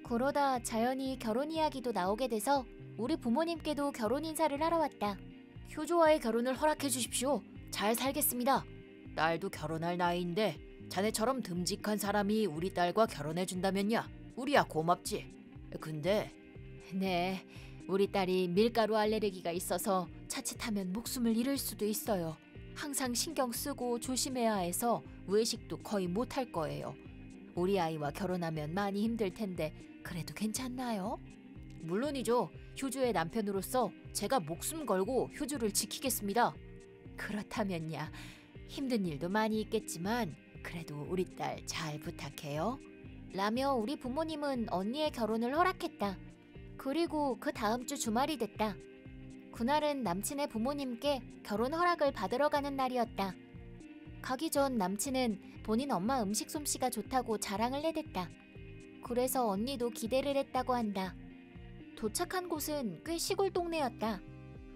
그러다 자연히 결혼 이야기도 나오게 돼서 우리 부모님께도 결혼 인사를 하러 왔다. 효조와의 결혼을 허락해 주십시오. 잘 살겠습니다. 딸도 결혼할 나이인데 자네처럼 듬직한 사람이 우리 딸과 결혼해 준다면야 우리야 고맙지. 근데 네, 우리 딸이 밀가루 알레르기가 있어서 자칫하면 목숨을 잃을 수도 있어요. 항상 신경 쓰고 조심해야 해서 외식도 거의 못할 거예요. 우리 아이와 결혼하면 많이 힘들 텐데 그래도 괜찮나요? 물론이죠. 효주의 남편으로서 제가 목숨 걸고 효주를 지키겠습니다. 그렇다면야 힘든 일도 많이 있겠지만 그래도 우리 딸 잘 부탁해요. 라며 우리 부모님은 언니의 결혼을 허락했다. 그리고 그 다음 주 주말이 됐다. 그날은 남친의 부모님께 결혼 허락을 받으러 가는 날이었다. 가기 전 남친은 본인 엄마 음식 솜씨가 좋다고 자랑을 해댔다. 그래서 언니도 기대를 했다고 한다. 도착한 곳은 꽤 시골 동네였다.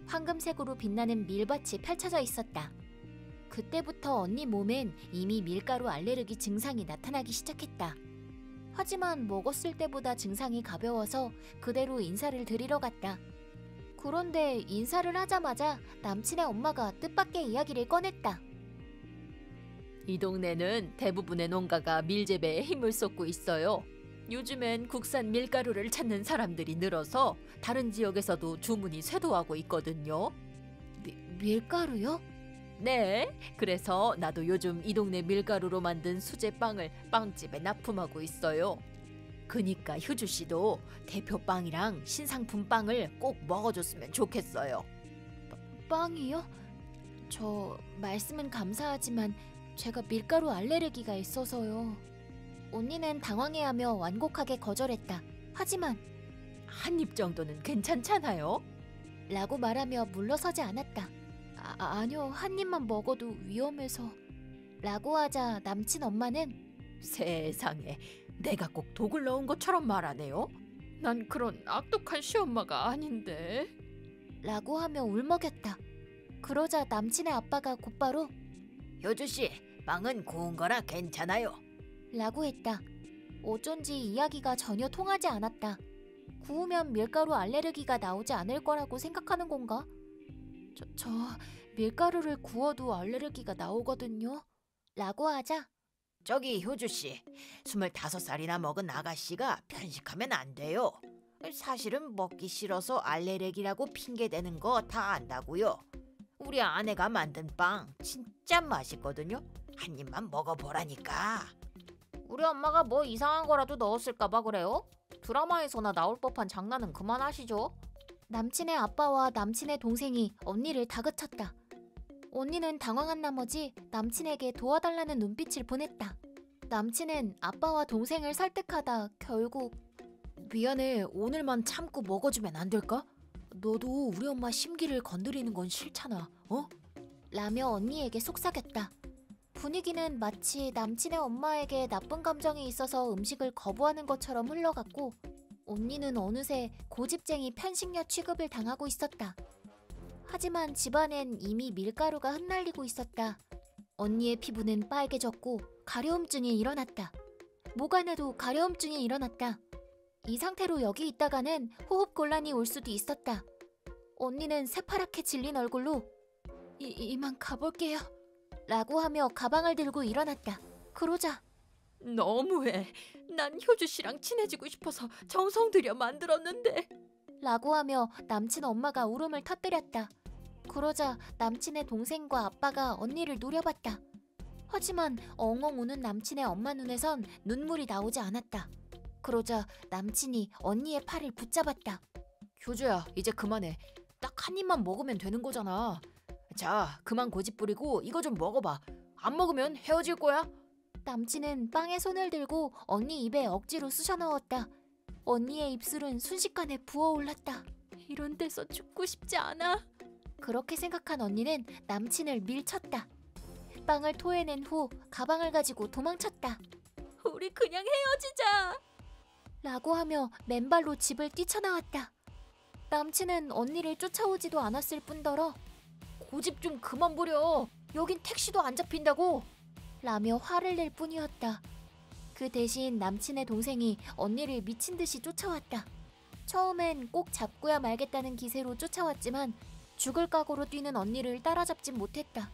황금색으로 빛나는 밀밭이 펼쳐져 있었다. 그때부터 언니 몸엔 이미 밀가루 알레르기 증상이 나타나기 시작했다. 하지만 먹었을 때보다 증상이 가벼워서 그대로 인사를 드리러 갔다. 그런데 인사를 하자마자 남친의 엄마가 뜻밖의 이야기를 꺼냈다. 이 동네는 대부분의 농가가 밀재배에 힘을 쏟고 있어요. 요즘엔 국산 밀가루를 찾는 사람들이 늘어서 다른 지역에서도 주문이 쇄도하고 있거든요. 밀가루요? 네, 그래서 나도 요즘 이 동네 밀가루로 만든 수제빵을 빵집에 납품하고 있어요. 그니까 효주 씨도 대표 빵이랑 신상품 빵을 꼭 먹어줬으면 좋겠어요. 빵이요? 저 말씀은 감사하지만 제가 밀가루 알레르기가 있어서요. 언니는 당황해하며 완곡하게 거절했다. 하지만 한 입 정도는 괜찮잖아요? 라고 말하며 물러서지 않았다. 아니요, 한 입만 먹어도 위험해서. 라고 하자 남친 엄마는 세상에, 내가 꼭 독을 넣은 것처럼 말하네요. 난 그런 악독한 시엄마가 아닌데. 라고 하며 울먹였다. 그러자 남친의 아빠가 곧바로 효주씨, 빵은 구운 거라 괜찮아요. 라고 했다. 어쩐지 이야기가 전혀 통하지 않았다. 구우면 밀가루 알레르기가 나오지 않을 거라고 생각하는 건가? 저 밀가루를 구워도 알레르기가 나오거든요. 라고 하자 저기 효주씨, 25살이나 먹은 아가씨가 편식하면 안 돼요. 사실은 먹기 싫어서 알레르기라고 핑계대는 거 다 안다고요. 우리 아내가 만든 빵 진짜 맛있거든요. 한 입만 먹어보라니까. 우리 엄마가 뭐 이상한 거라도 넣었을까 봐 그래요? 드라마에서나 나올 법한 장난은 그만하시죠. 남친의 아빠와 남친의 동생이 언니를 다그쳤다. 언니는 당황한 나머지 남친에게 도와달라는 눈빛을 보냈다. 남친은 아빠와 동생을 설득하다 결국 미안해, 오늘만 참고 먹어주면 안 될까? 너도 우리 엄마 심기를 건드리는 건 싫잖아, 어? 라며 언니에게 속삭였다. 분위기는 마치 남친의 엄마에게 나쁜 감정이 있어서 음식을 거부하는 것처럼 흘러갔고 언니는 어느새 고집쟁이 편식녀 취급을 당하고 있었다. 하지만 집안엔 이미 밀가루가 흩날리고 있었다. 언니의 피부는 빨개졌고 가려움증이 일어났다. 목 안에도 가려움증이 일어났다. 이 상태로 여기 있다가는 호흡 곤란이 올 수도 있었다. 언니는 새파랗게 질린 얼굴로 이만 가볼게요. 라고 하며 가방을 들고 일어났다. 그러자 너무해. 난 효주 씨랑 친해지고 싶어서 정성 들여 만들었는데. 라고 하며 남친 엄마가 울음을 터뜨렸다. 그러자 남친의 동생과 아빠가 언니를 노려봤다. 하지만 엉엉 우는 남친의 엄마 눈에선 눈물이 나오지 않았다. 그러자 남친이 언니의 팔을 붙잡았다. 효주야, 이제 그만해. 딱 한 입만 먹으면 되는 거잖아. 자, 그만 고집 부리고 이거 좀 먹어봐. 안 먹으면 헤어질 거야. 남친은 빵에 손을 들고 언니 입에 억지로 쑤셔 넣었다. 언니의 입술은 순식간에 부어올랐다. 이런 데서 죽고 싶지 않아. 그렇게 생각한 언니는 남친을 밀쳤다. 빵을 토해낸 후 가방을 가지고 도망쳤다. 우리 그냥 헤어지자. 라고 하며 맨발로 집을 뛰쳐나왔다. 남친은 언니를 쫓아오지도 않았을 뿐더러 고집 좀 그만 부려. 여긴 택시도 안 잡힌다고. 라며 화를 낼 뿐이었다. 그 대신 남친의 동생이 언니를 미친 듯이 쫓아왔다. 처음엔 꼭 잡고야 말겠다는 기세로 쫓아왔지만 죽을 각오로 뛰는 언니를 따라잡진 못했다.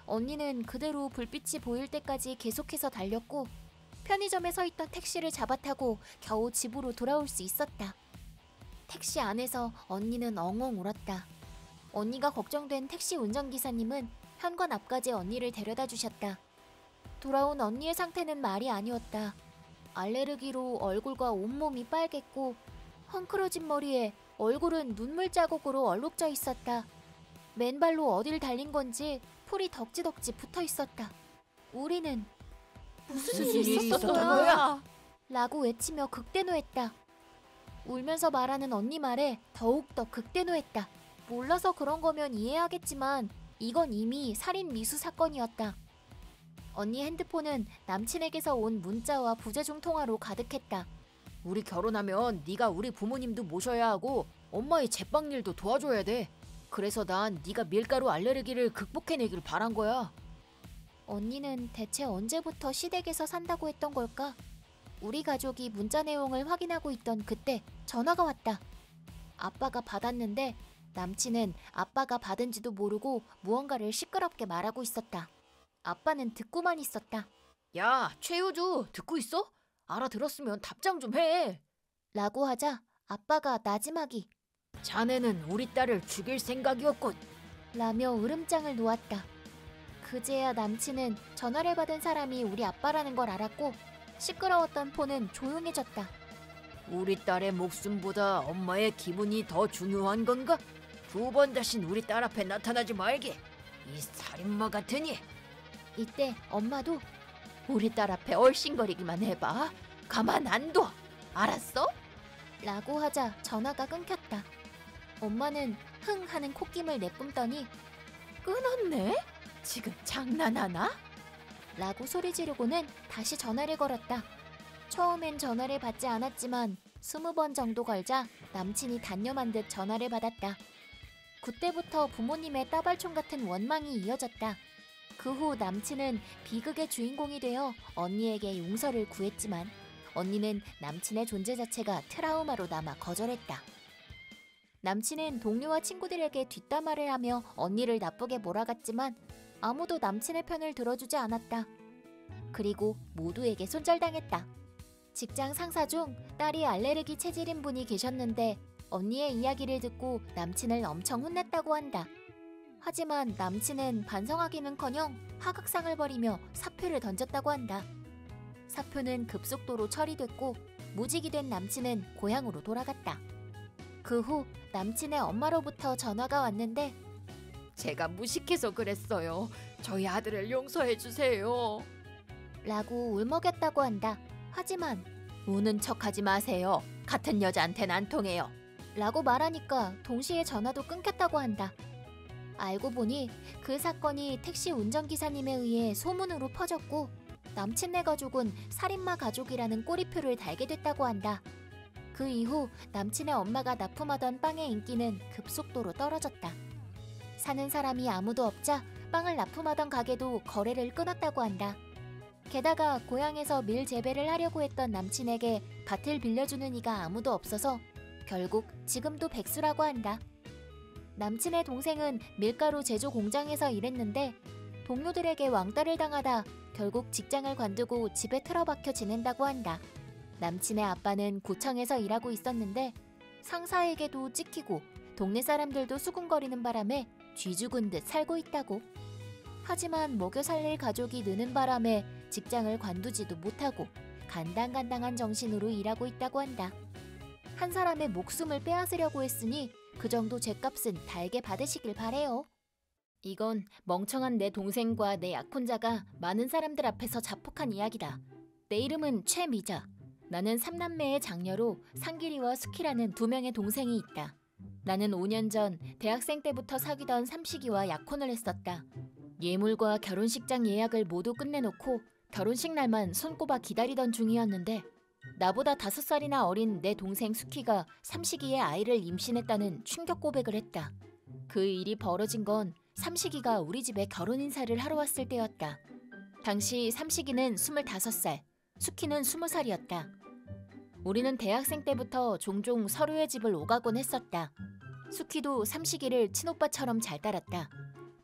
언니는 그대로 불빛이 보일 때까지 계속해서 달렸고 편의점에 서 있던 택시를 잡아타고 겨우 집으로 돌아올 수 있었다. 택시 안에서 언니는 엉엉 울었다. 언니가 걱정된 택시 운전기사님은 현관 앞까지 언니를 데려다 주셨다. 돌아온 언니의 상태는 말이 아니었다. 알레르기로 얼굴과 온몸이 빨갰고 헝클어진 머리에 얼굴은 눈물 자국으로 얼룩져 있었다. 맨발로 어딜 달린 건지 풀이 덕지덕지 붙어 있었다. 우리는 무슨 일이 있었던 거야? 라고 외치며 극대노했다. 울면서 말하는 언니 말에 더욱더 극대노했다. 몰라서 그런 거면 이해하겠지만 이건 이미 살인 미수 사건이었다. 언니 핸드폰은 남친에게서 온 문자와 부재중 통화로 가득했다. 우리 결혼하면 네가 우리 부모님도 모셔야 하고 엄마의 제빵 일도 도와줘야 돼. 그래서 난 네가 밀가루 알레르기를 극복해내길 바란 거야. 언니는 대체 언제부터 시댁에서 산다고 했던 걸까? 우리 가족이 문자 내용을 확인하고 있던 그때 전화가 왔다. 아빠가 받았는데 남친은 아빠가 받은지도 모르고 무언가를 시끄럽게 말하고 있었다. 아빠는 듣고만 있었다. 야, 최효주, 듣고 있어? 알아들었으면 답장 좀 해. 라고 하자 아빠가 나지막이 자네는 우리 딸을 죽일 생각이었군. 라며 으름장을 놓았다. 그제야 남친은 전화를 받은 사람이 우리 아빠라는 걸 알았고 시끄러웠던 폰은 조용해졌다. 우리 딸의 목숨보다 엄마의 기분이 더 중요한 건가? 2번 다신 우리 딸 앞에 나타나지 말게. 이 살인마 같으니. 이때 엄마도 우리 딸 앞에 얼씬거리기만 해봐. 가만 안 둬. 알았어? 라고 하자 전화가 끊겼다. 엄마는 흥 하는 콧김을 내뿜더니 끊었네? 지금 장난하나? 라고 소리 지르고는 다시 전화를 걸었다. 처음엔 전화를 받지 않았지만 20번 정도 걸자 남친이 단념한 듯 전화를 받았다. 그때부터 부모님의 따발총 같은 원망이 이어졌다. 그 후 남친은 비극의 주인공이 되어 언니에게 용서를 구했지만 언니는 남친의 존재 자체가 트라우마로 남아 거절했다. 남친은 동료와 친구들에게 뒷담화를 하며 언니를 나쁘게 몰아갔지만 아무도 남친의 편을 들어주지 않았다. 그리고 모두에게 손절당했다. 직장 상사 중 딸이 알레르기 체질인 분이 계셨는데 언니의 이야기를 듣고 남친을 엄청 혼냈다고 한다. 하지만 남친은 반성하기는커녕 하극상을 벌이며 사표를 던졌다고 한다. 사표는 급속도로 처리됐고 무직이 된 남친은 고향으로 돌아갔다. 그 후 남친의 엄마로부터 전화가 왔는데 제가 무식해서 그랬어요. 저희 아들을 용서해 주세요. 라고 울먹였다고 한다. 하지만 우는 척하지 마세요. 같은 여자한텐 안 통해요. 라고 말하니까 동시에 전화도 끊겼다고 한다. 알고 보니 그 사건이 택시 운전기사님에 의해 소문으로 퍼졌고 남친네 가족은 살인마 가족이라는 꼬리표를 달게 됐다고 한다. 그 이후 남친의 엄마가 납품하던 빵의 인기는 급속도로 떨어졌다. 사는 사람이 아무도 없자 빵을 납품하던 가게도 거래를 끊었다고 한다. 게다가 고향에서 밀 재배를 하려고 했던 남친에게 밭을 빌려주는 이가 아무도 없어서 결국 지금도 백수라고 한다. 남친의 동생은 밀가루 제조 공장에서 일했는데 동료들에게 왕따를 당하다 결국 직장을 관두고 집에 틀어박혀 지낸다고 한다. 남친의 아빠는 구청에서 일하고 있었는데 상사에게도 찍히고 동네 사람들도 수군거리는 바람에 쥐 죽은 듯 살고 있다고. 하지만 먹여 살릴 가족이 느는 바람에 직장을 관두지도 못하고 간당간당한 정신으로 일하고 있다고 한다. 한 사람의 목숨을 빼앗으려고 했으니 그 정도 죗값은 달게 받으시길 바래요. 이건 멍청한 내 동생과 내 약혼자가 많은 사람들 앞에서 자폭한 이야기다. 내 이름은 최미자. 나는 3남매의 장녀로 상길이와 수키라는 2명의 동생이 있다. 나는 5년 전 대학생 때부터 사귀던 삼식이와 약혼을 했었다. 예물과 결혼식장 예약을 모두 끝내놓고 결혼식 날만 손꼽아 기다리던 중이었는데 나보다 5살이나 어린 내 동생 수키가 삼식이의 아이를 임신했다는 충격 고백을 했다. 그 일이 벌어진 건 삼식이가 우리 집에 결혼 인사를 하러 왔을 때였다. 당시 삼식이는 25살, 수키는 20살이었다. 우리는 대학생 때부터 종종 서로의 집을 오가곤 했었다. 수키도 삼식이를 친오빠처럼 잘 따랐다.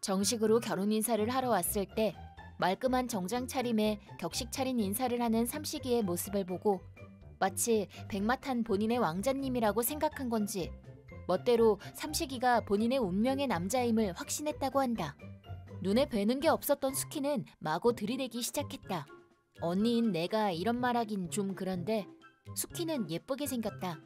정식으로 결혼 인사를 하러 왔을 때 말끔한 정장 차림에 격식 차린 인사를 하는 삼식이의 모습을 보고 마치 백마탄 본인의 왕자님이라고 생각한 건지 멋대로 삼식이가 본인의 운명의 남자임을 확신했다고 한다. 눈에 뵈는 게 없었던 수키는 마구 들이대기 시작했다. 언니인 내가 이런 말하긴 좀 그런데 수키는 예쁘게 생겼다.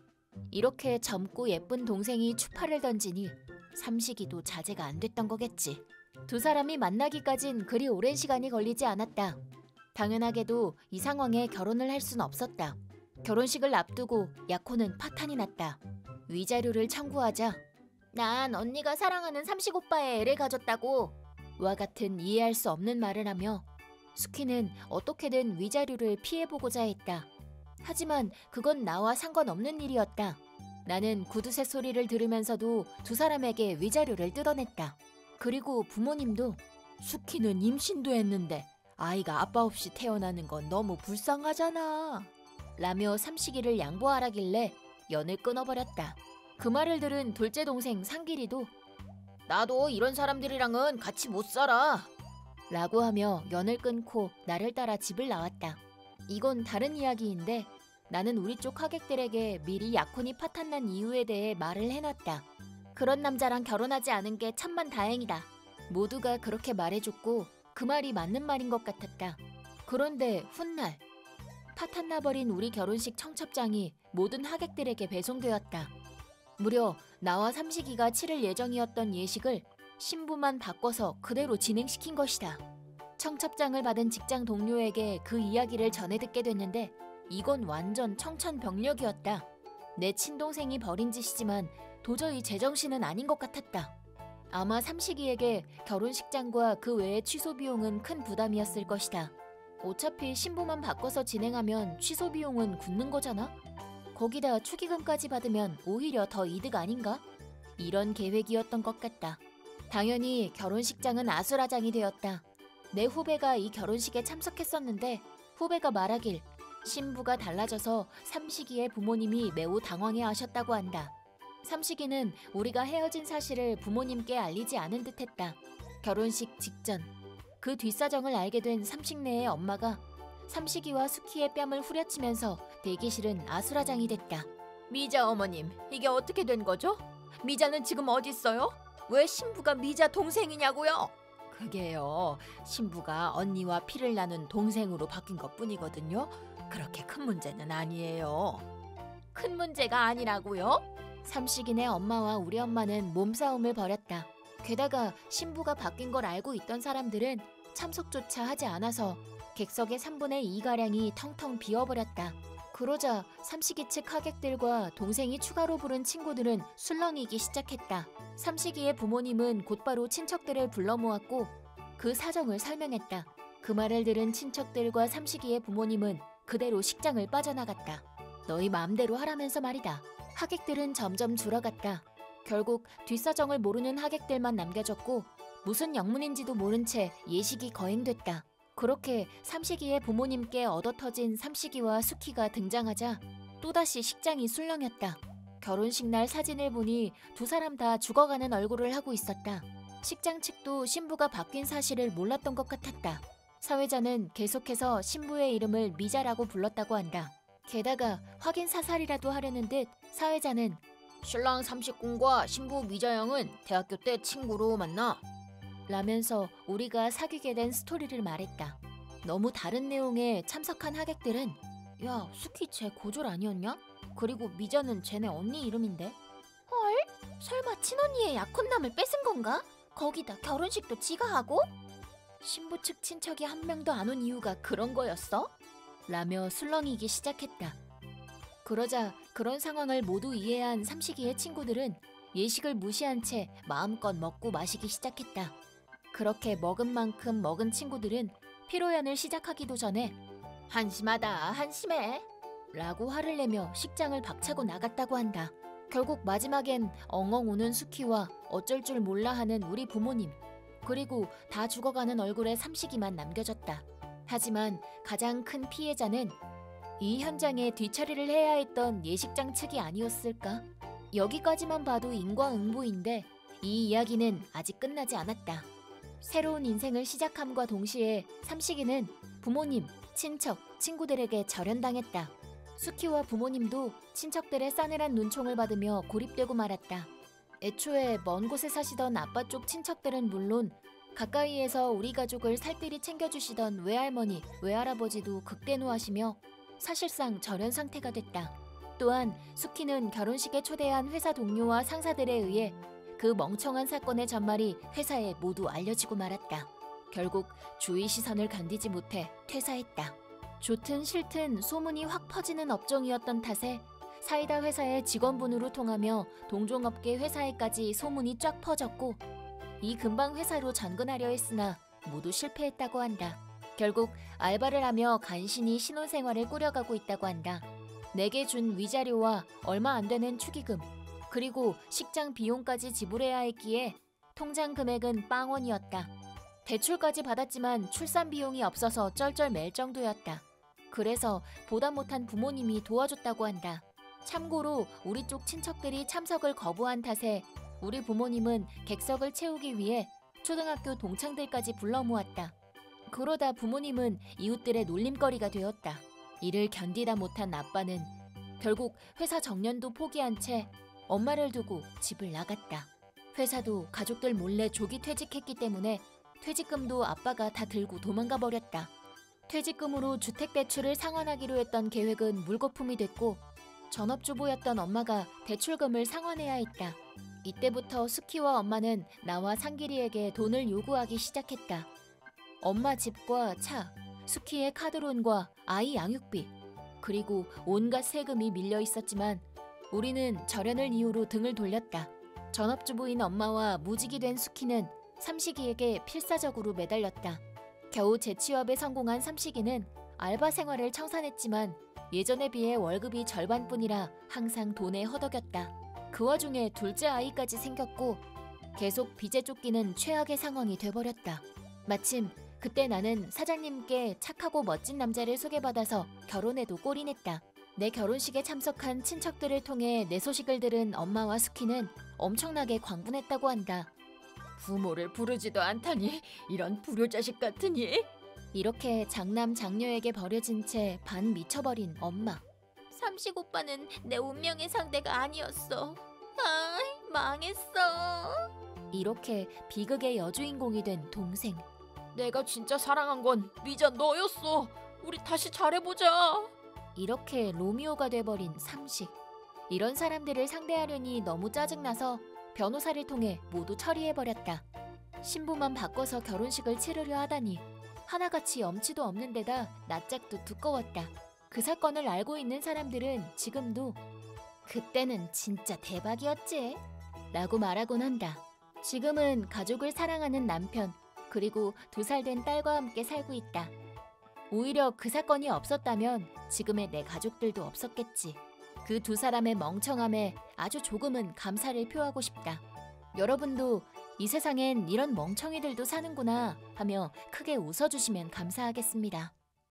이렇게 젊고 예쁜 동생이 추파를 던지니 삼식이도 자제가 안 됐던 거겠지. 두 사람이 만나기까진 그리 오랜 시간이 걸리지 않았다. 당연하게도 이 상황에 결혼을 할 순 없었다. 결혼식을 앞두고 약혼은 파탄이 났다. 위자료를 청구하자 난 언니가 사랑하는 삼식 오빠의 애를 가졌다고 와 같은 이해할 수 없는 말을 하며 수키는 어떻게든 위자료를 피해보고자 했다. 하지만 그건 나와 상관없는 일이었다. 나는 구두쇠 소리를 들으면서도 두 사람에게 위자료를 뜯어냈다. 그리고 부모님도 수키는 임신도 했는데 아이가 아빠 없이 태어나는 건 너무 불쌍하잖아 라며 삼식이를 양보하라길래 연을 끊어버렸다. 그 말을 들은 둘째 동생 상길이도 나도 이런 사람들이랑은 같이 못 살아 라고 하며 연을 끊고 나를 따라 집을 나왔다. 이건 다른 이야기인데 나는 우리 쪽 하객들에게 미리 약혼이 파탄난 이유에 대해 말을 해놨다. 그런 남자랑 결혼하지 않은 게 천만 다행이다. 모두가 그렇게 말해줬고 그 말이 맞는 말인 것 같았다. 그런데 훗날 파탄나버린 우리 결혼식 청첩장이 모든 하객들에게 배송되었다. 무려 나와 삼식이가 치를 예정이었던 예식을 신부만 바꿔서 그대로 진행시킨 것이다. 청첩장을 받은 직장 동료에게 그 이야기를 전해 듣게 됐는데 이건 완전 청천벽력이었다. 내 친동생이 벌인 짓이지만 도저히 제정신은 아닌 것 같았다. 아마 삼식이에게 결혼식장과 그 외의 취소 비용은 큰 부담이었을 것이다. 어차피 신부만 바꿔서 진행하면 취소 비용은 굳는 거잖아? 거기다 축의금까지 받으면 오히려 더 이득 아닌가? 이런 계획이었던 것 같다. 당연히 결혼식장은 아수라장이 되었다. 내 후배가 이 결혼식에 참석했었는데 후배가 말하길 신부가 달라져서 삼식이의 부모님이 매우 당황해하셨다고 한다. 삼식이는 우리가 헤어진 사실을 부모님께 알리지 않은 듯했다. 결혼식 직전 그 뒷사정을 알게 된 삼식네의 엄마가 삼식이와 수키의 뺨을 후려치면서 대기실은 아수라장이 됐다. 미자 어머님, 이게 어떻게 된 거죠? 미자는 지금 어디 있어요? 왜 신부가 미자 동생이냐고요? 그게요, 신부가 언니와 피를 나눈 동생으로 바뀐 것뿐이거든요. 그렇게 큰 문제는 아니에요. 큰 문제가 아니라고요? 삼식이네 엄마와 우리 엄마는 몸싸움을 벌였다. 게다가 신부가 바뀐 걸 알고 있던 사람들은 참석조차 하지 않아서 객석의 3분의 2가량이 텅텅 비어버렸다. 그러자 삼식이 측 하객들과 동생이 추가로 부른 친구들은 술렁이기 시작했다. 삼식이의 부모님은 곧바로 친척들을 불러 모았고 그 사정을 설명했다. 그 말을 들은 친척들과 삼식이의 부모님은 그대로 식장을 빠져나갔다. 너희 마음대로 하라면서 말이다. 하객들은 점점 줄어갔다. 결국 뒷사정을 모르는 하객들만 남겨졌고 무슨 영문인지도 모른 채 예식이 거행됐다. 그렇게 삼식이의 부모님께 얻어터진 삼식이와 수키가 등장하자 또다시 식장이 술렁였다. 결혼식 날 사진을 보니 두 사람 다 죽어가는 얼굴을 하고 있었다. 식장 측도 신부가 바뀐 사실을 몰랐던 것 같았다. 사회자는 계속해서 신부의 이름을 미자라고 불렀다고 한다. 게다가 확인 사살이라도 하려는 듯 사회자는 신랑 삼식군과 신부 미자 양은 대학교 때 친구로 만나 라면서 우리가 사귀게 된 스토리를 말했다. 너무 다른 내용에 참석한 하객들은 야, 수키 쟤 고졸 아니었냐? 그리고 미자는 쟤네 언니 이름인데? 헐? 설마 친언니의 약혼남을 뺏은 건가? 거기다 결혼식도 지가 하고? 신부 측 친척이 한 명도 안 온 이유가 그런 거였어? 라며 술렁이기 시작했다. 그러자 그런 상황을 모두 이해한 삼식이의 친구들은 예식을 무시한 채 마음껏 먹고 마시기 시작했다. 그렇게 먹은 만큼 먹은 친구들은 피로연을 시작하기도 전에 한심하다 한심해 라고 화를 내며 식장을 박차고 나갔다고 한다. 결국 마지막엔 엉엉 우는 수키와 어쩔 줄 몰라 하는 우리 부모님, 그리고 다 죽어가는 얼굴의 삼식이만 남겨졌다. 하지만 가장 큰 피해자는 이 현장에 뒤처리를 해야 했던 예식장 측이 아니었을까? 여기까지만 봐도 인과응보인데 이 이야기는 아직 끝나지 않았다. 새로운 인생을 시작함과 동시에 삼식이는 부모님, 친척, 친구들에게 절연당했다. 수키와 부모님도 친척들의 싸늘한 눈총을 받으며 고립되고 말았다. 애초에 먼 곳에 사시던 아빠 쪽 친척들은 물론 가까이에서 우리 가족을 살뜰히 챙겨주시던 외할머니, 외할아버지도 극대노하시며 사실상 절연 상태가 됐다. 또한 수키는 결혼식에 초대한 회사 동료와 상사들에 의해 그 멍청한 사건의 전말이 회사에 모두 알려지고 말았다. 결국 주위 시선을 견디지 못해 퇴사했다. 좋든 싫든 소문이 확 퍼지는 업종이었던 탓에 사이다 회사의 직원분으로 통하며 동종업계 회사에까지 소문이 쫙 퍼졌고 이 근방 회사로 전근하려 했으나 모두 실패했다고 한다. 결국 알바를 하며 간신히 신혼생활을 꾸려가고 있다고 한다. 내게 준 위자료와 얼마 안 되는 축의금, 그리고 식장 비용까지 지불해야 했기에 통장 금액은 빵원이었다. 대출까지 받았지만 출산 비용이 없어서 쩔쩔맬 정도였다. 그래서 보다 못한 부모님이 도와줬다고 한다. 참고로 우리 쪽 친척들이 참석을 거부한 탓에 우리 부모님은 객석을 채우기 위해 초등학교 동창들까지 불러 모았다. 그러다 부모님은 이웃들의 놀림거리가 되었다. 이를 견디다 못한 아빠는 결국 회사 정년도 포기한 채 엄마를 두고 집을 나갔다. 회사도 가족들 몰래 조기 퇴직했기 때문에 퇴직금도 아빠가 다 들고 도망가 버렸다. 퇴직금으로 주택대출을 상환하기로 했던 계획은 물거품이 됐고 전업주부였던 엄마가 대출금을 상환해야 했다. 이때부터 스키와 엄마는 나와 상길이에게 돈을 요구하기 시작했다. 엄마 집과 차, 스키의 카드론과 아이 양육비, 그리고 온갖 세금이 밀려 있었지만 우리는 절연을 이유로 등을 돌렸다. 전업주부인 엄마와 무직이 된 스키는 삼식이에게 필사적으로 매달렸다. 겨우 재취업에 성공한 삼식이는 알바 생활을 청산했지만 예전에 비해 월급이 절반뿐이라 항상 돈에 허덕였다. 그 와중에 둘째 아이까지 생겼고 계속 빚에 쫓기는 최악의 상황이 돼버렸다. 마침 그때 나는 사장님께 착하고 멋진 남자를 소개받아서 결혼에도 꼴이 냈다. 내 결혼식에 참석한 친척들을 통해 내 소식을 들은 엄마와 스키는 엄청나게 광분했다고 한다. 부모를 부르지도 않다니 이런 불효자식 같으니. 이렇게 장남 장녀에게 버려진 채 반 미쳐버린 엄마. 삼식 오빠는 내 운명의 상대가 아니었어. 아이, 망했어. 이렇게 비극의 여주인공이 된 동생. 내가 진짜 사랑한 건 미자 너였어. 우리 다시 잘해보자. 이렇게 로미오가 돼버린 삼식. 이런 사람들을 상대하려니 너무 짜증나서 변호사를 통해 모두 처리해버렸다. 신부만 바꿔서 결혼식을 치르려 하다니 하나같이 염치도 없는 데다 낯짝도 두꺼웠다. 그 사건을 알고 있는 사람들은 지금도 그때는 진짜 대박이었지 라고 말하곤 한다. 지금은 가족을 사랑하는 남편 그리고 2살 된 딸과 함께 살고 있다. 오히려 그 사건이 없었다면 지금의 내 가족들도 없었겠지. 그 2사람의 멍청함에 아주 조금은 감사를 표하고 싶다. 여러분도 이 세상엔 이런 멍청이들도 사는구나 하며 크게 웃어주시면 감사하겠습니다.